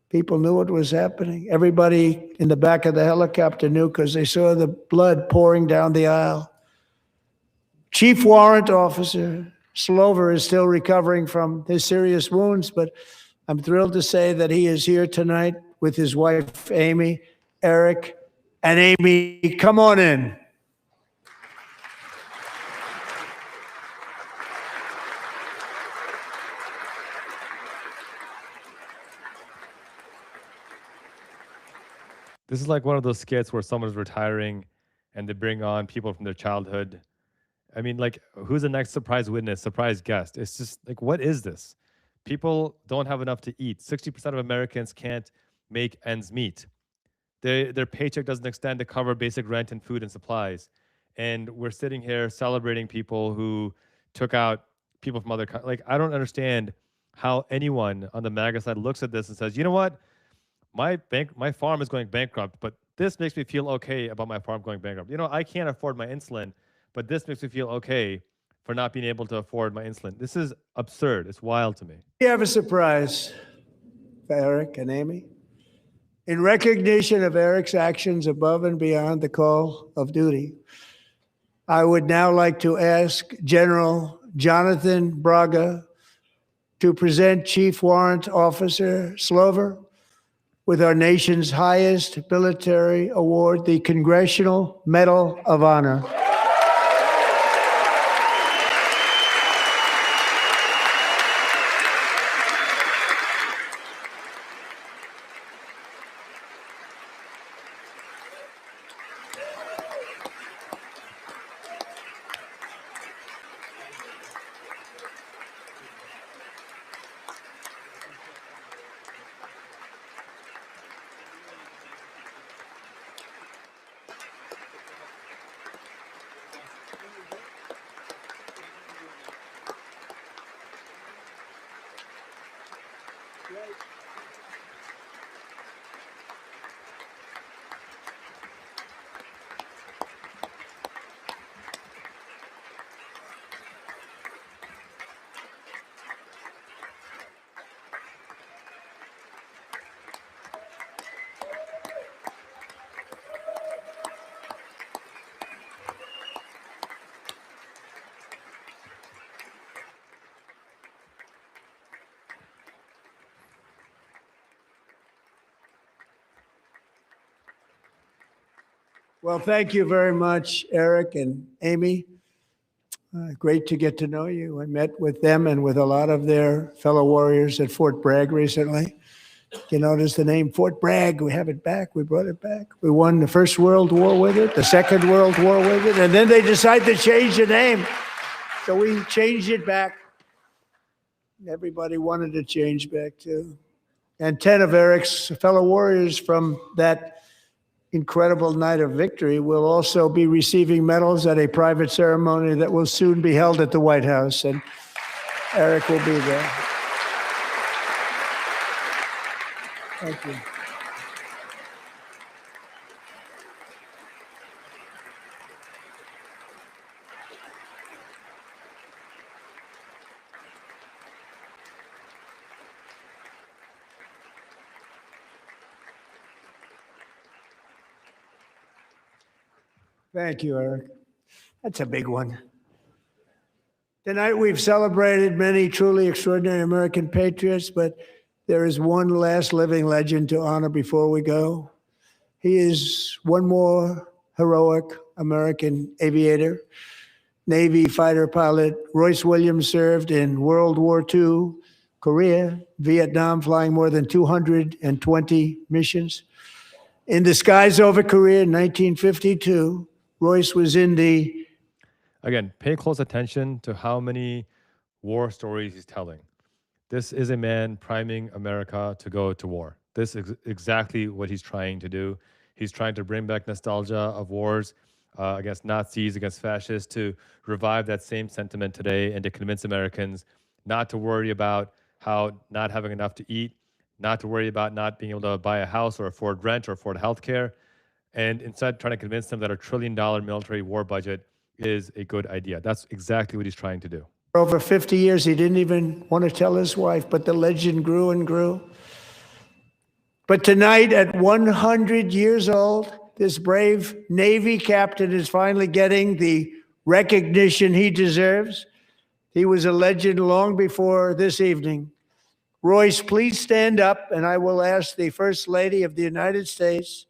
people knew what was happening. Everybody in the back of the helicopter knew because they saw the blood pouring down the aisle. Chief Warrant Officer Slover is still recovering from his serious wounds, but I'm thrilled to say that he is here tonight with his wife, Amy, Eric, and Amy, come on in. This is like one of those skits where someone's retiring and they bring on people from their childhood. I mean, like, who's the next surprise witness, surprise guest? It's just like, what is this? People don't have enough to eat. 60% of Americans can't make ends meet. Their paycheck doesn't extend to cover basic rent and food and supplies. And we're sitting here celebrating people who took out people from other countries. Like, I don't understand how anyone on the MAGA side looks at this and says, you know what? My farm is going bankrupt, but this makes me feel okay about my farm going bankrupt. You know, I can't afford my insulin, but this makes me feel okay for not being able to afford my insulin. This is absurd. It's wild to me. We have a surprise for Eric and Amy. In recognition of Eric's actions above and beyond the call of duty, I would now like to ask General Jonathan Braga to present Chief Warrant Officer Slover with our nation's highest military award, the Congressional Medal of Honor. Well, thank you very much, Eric and Amy. Great to get to know you. I met with them and with a lot of their fellow warriors at Fort Bragg recently. You notice the name Fort Bragg, we have it back, we brought it back. We won the First World War with it, the Second World War with it, and then they decided to change the name. So we changed it back. Everybody wanted to change back too. And 10 of Eric's fellow warriors from that incredible night of victory will also be receiving medals at a private ceremony that will soon be held at the White House, and Eric will be there. Thank you. Thank you, Eric. That's a big one. Tonight we've celebrated many truly extraordinary American patriots, but there is one last living legend to honor before we go. He is one more heroic American aviator, Navy fighter pilot. Royce Williams served in World War II, Korea, Vietnam, flying more than 220 missions. In the skies over Korea in 1952, Royce was in the... Again, pay close attention to how many war stories he's telling. This is a man priming America to go to war. This is exactly what he's trying to do. He's trying to bring back nostalgia of wars against Nazis, against fascists, to revive that same sentiment today and to convince Americans not to worry about how not having enough to eat, not to worry about not being able to buy a house or afford rent or afford health care, and instead trying to convince them that a $1 trillion military war budget is a good idea. That's exactly what he's trying to do. For over 50 years, he didn't even want to tell his wife, but the legend grew and grew. But tonight, at 100 years old, this brave Navy captain is finally getting the recognition he deserves. He was a legend long before this evening. Royce, please stand up, and I will ask the First Lady of the United States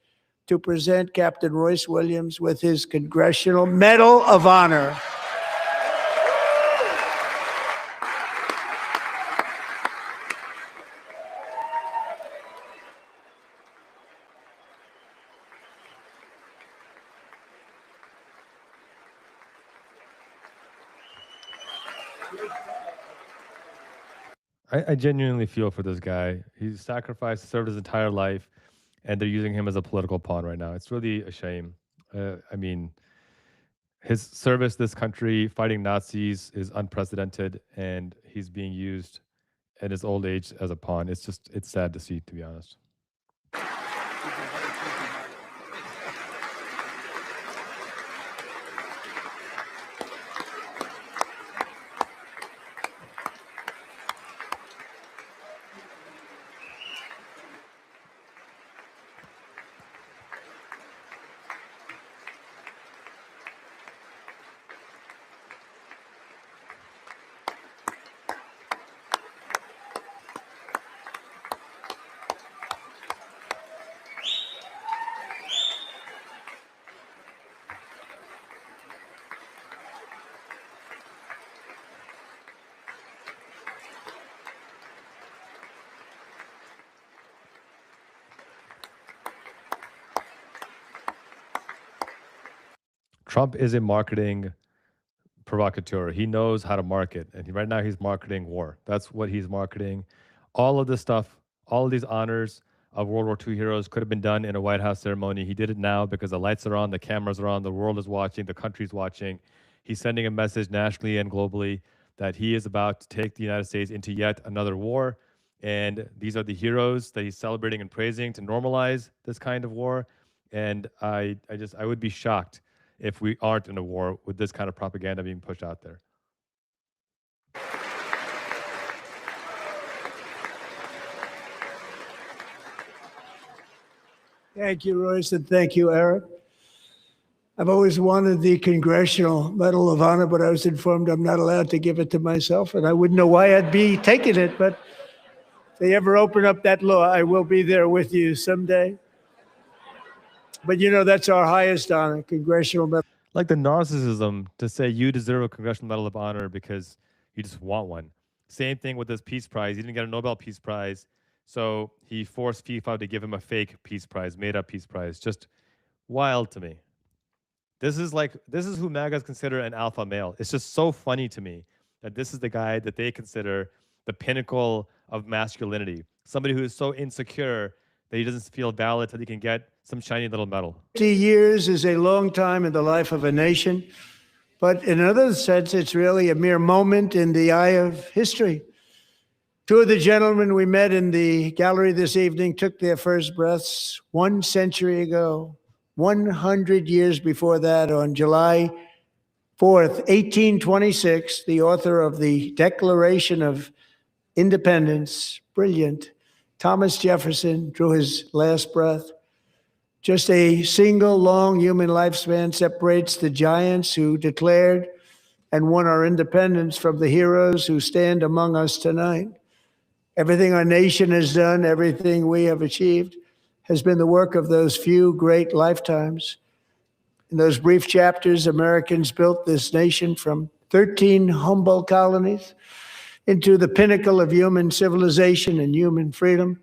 to present Captain Royce Williams with his Congressional Medal of Honor. I genuinely feel for this guy. He's sacrificed, served his entire life, and they're using him as a political pawn right now. It's really a shame. I mean, his service this country fighting Nazis is unprecedented, and he's being used at his old age as a pawn. It's sad to see, to be honest. Trump is a marketing provocateur. He knows how to market. And right now he's marketing war. That's what he's marketing. All of this stuff, all of these honors of World War II heroes could have been done in a White House ceremony. He did it now because the lights are on, the cameras are on, the world is watching, the country's watching. He's sending a message nationally and globally that he is about to take the United States into yet another war. And these are the heroes that he's celebrating and praising to normalize this kind of war. And I would be shocked if we aren't in a war with this kind of propaganda being pushed out there. Thank you, Royce, and thank you, Eric. I've always wanted the Congressional Medal of Honor, but I was informed I'm not allowed to give it to myself, and I wouldn't know why I'd be taking it, but if they ever open up that law, I will be there with you someday. But that's our highest honor, Congressional Medal. Like the narcissism to say you deserve a Congressional Medal of Honor because you just want one. Same thing with this Peace Prize. He didn't get a Nobel Peace Prize, so he forced FIFA to give him a fake Peace Prize, made up Peace Prize. Just wild to me. This is who MAGAs consider an alpha male. It's just so funny to me that this is the guy that they consider the pinnacle of masculinity. Somebody who is so insecure that he doesn't feel valid that he can get some shiny little medal. 50 years is a long time in the life of a nation, but in another sense, it's really a mere moment in the eye of history. Two of the gentlemen we met in the gallery this evening took their first breaths 1 century ago, 100 years before that, on July 4th, 1826, the author of the Declaration of Independence, brilliant, Thomas Jefferson, drew his last breath. Just a single long human lifespan separates the giants who declared and won our independence from the heroes who stand among us tonight. Everything our nation has done, everything we have achieved, has been the work of those few great lifetimes. In those brief chapters, Americans built this nation from 13 humble colonies into the pinnacle of human civilization and human freedom,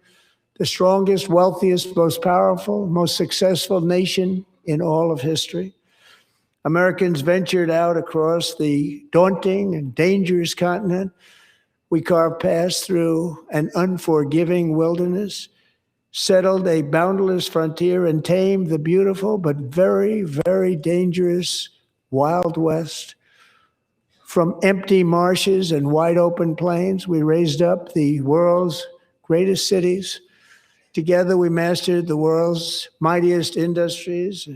the strongest, wealthiest, most powerful, most successful nation in all of history. Americans ventured out across the daunting and dangerous continent. We carved paths through an unforgiving wilderness, settled a boundless frontier, and tamed the beautiful but very, very dangerous Wild West. From empty marshes and wide open plains, we raised up the world's greatest cities. Together, we mastered the world's mightiest industries.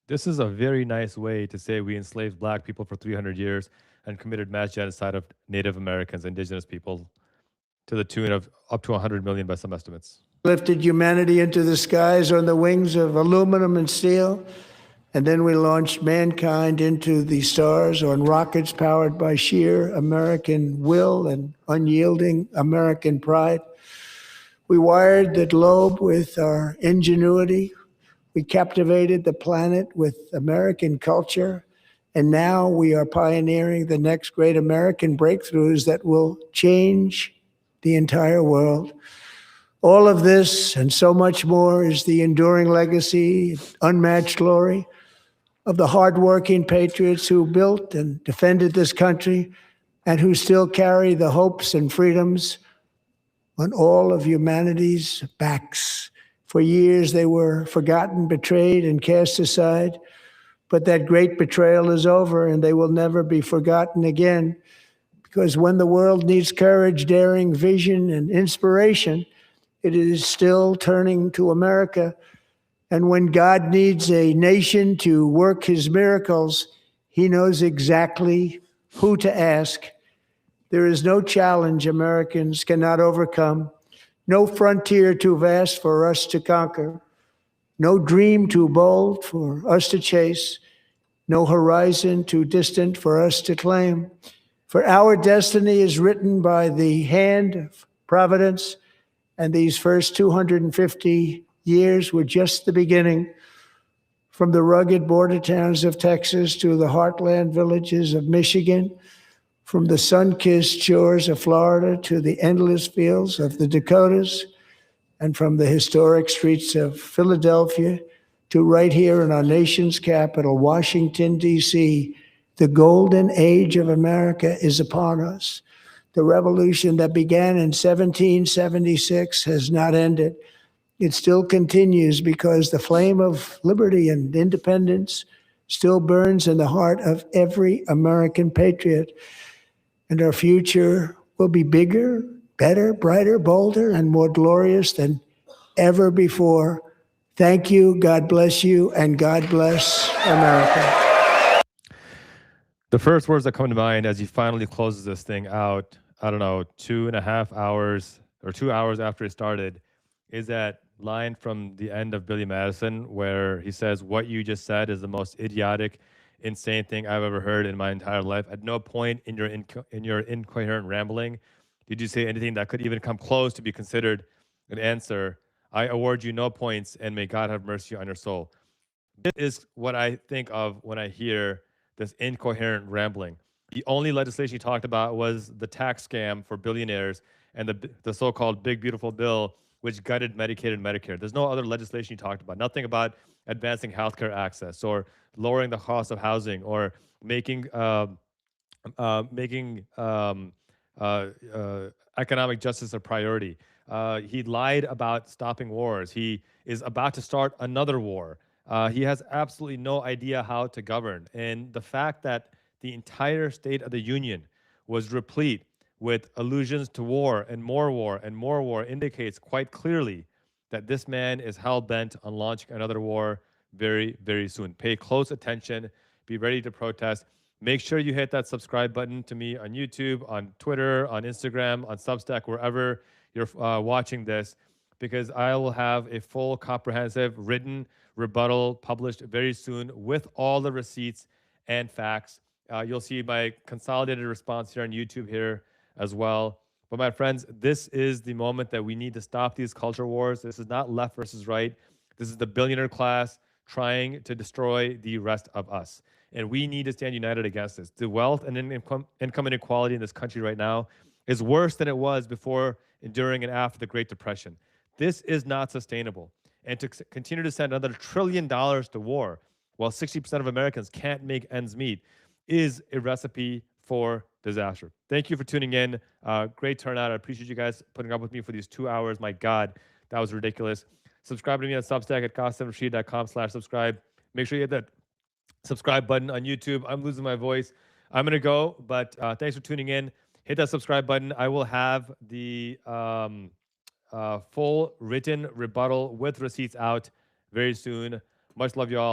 This is a very nice way to say we enslaved Black people for 300 years and committed mass genocide of Native Americans, Indigenous people, to the tune of up to 100 million by some estimates. Lifted humanity into the skies on the wings of aluminum and steel, and then we launched mankind into the stars on rockets powered by sheer American will and unyielding American pride. We wired the globe with our ingenuity. We captivated the planet with American culture. And now we are pioneering the next great American breakthroughs that will change the entire world. All of this and so much more is the enduring legacy, unmatched glory of the hardworking patriots who built and defended this country and who still carry the hopes and freedoms on all of humanity's backs. For years, they were forgotten, betrayed, and cast aside. But that great betrayal is over, and they will never be forgotten again. Because when the world needs courage, daring, vision, and inspiration, it is still turning to America. And when God needs a nation to work his miracles, he knows exactly who to ask. There is no challenge Americans cannot overcome, no frontier too vast for us to conquer, no dream too bold for us to chase, no horizon too distant for us to claim. For our destiny is written by the hand of providence, and these first 250 years were just the beginning. From the rugged border towns of Texas to the heartland villages of Michigan, from the sun-kissed shores of Florida to the endless fields of the Dakotas, and from the historic streets of Philadelphia to right here in our nation's capital, Washington, D.C., the golden age of America is upon us. The revolution that began in 1776 has not ended. It still continues because the flame of liberty and independence still burns in the heart of every American patriot. And our future will be bigger, better, brighter, bolder, and more glorious than ever before. Thank you, God bless you, and God bless America. The first words that come to mind as he finally closes this thing out, I don't know, 2.5 hours or 2 hours after it started, is that line from the end of Billy Madison where he says, "What you just said is the most idiotic, insane thing I've ever heard in my entire life. At no point in your incoherent rambling did you say anything that could even come close to be considered an answer. I award you no points, and may God have mercy on your soul." This is what I think of when I hear this incoherent rambling. The only legislation he talked about was the tax scam for billionaires and the so-called Big Beautiful Bill, which gutted Medicaid and Medicare. There's no other legislation he talked about. Nothing about advancing healthcare access or lowering the cost of housing or making making economic justice a priority. He lied about stopping wars. He is about to start another war. He has absolutely no idea how to govern. And the fact that the entire State of the Union was replete with allusions to war and more war and more war indicates quite clearly that this man is hell bent on launching another war very, very soon. Pay close attention. Be ready to protest. Make sure you hit that subscribe button to me on YouTube, on Twitter, on Instagram, on Substack, wherever you're watching this, because I will have a full, comprehensive, written rebuttal published very soon with all the receipts and facts. You'll see my consolidated response here on YouTube here as well. But my friends, this is the moment that we need to stop these culture wars. This is not left versus right. This is the billionaire class trying to destroy the rest of us. And we need to stand united against this. The wealth and income inequality in this country right now is worse than it was before, during, and after the Great Depression. This is not sustainable. And to continue to send another $1 trillion to war while 60% of Americans can't make ends meet is a recipe for disaster. Thank you for tuning in. Great turnout. I appreciate you guys putting up with me for these 2 hours. My God, that was ridiculous. Subscribe to me on Substack at qasimrashid.com/subscribe. Make sure you hit that subscribe button on YouTube. I'm losing my voice. I'm going to go, but thanks for tuning in. Hit that subscribe button. I will have the full written rebuttal with receipts out very soon. Much love, y'all.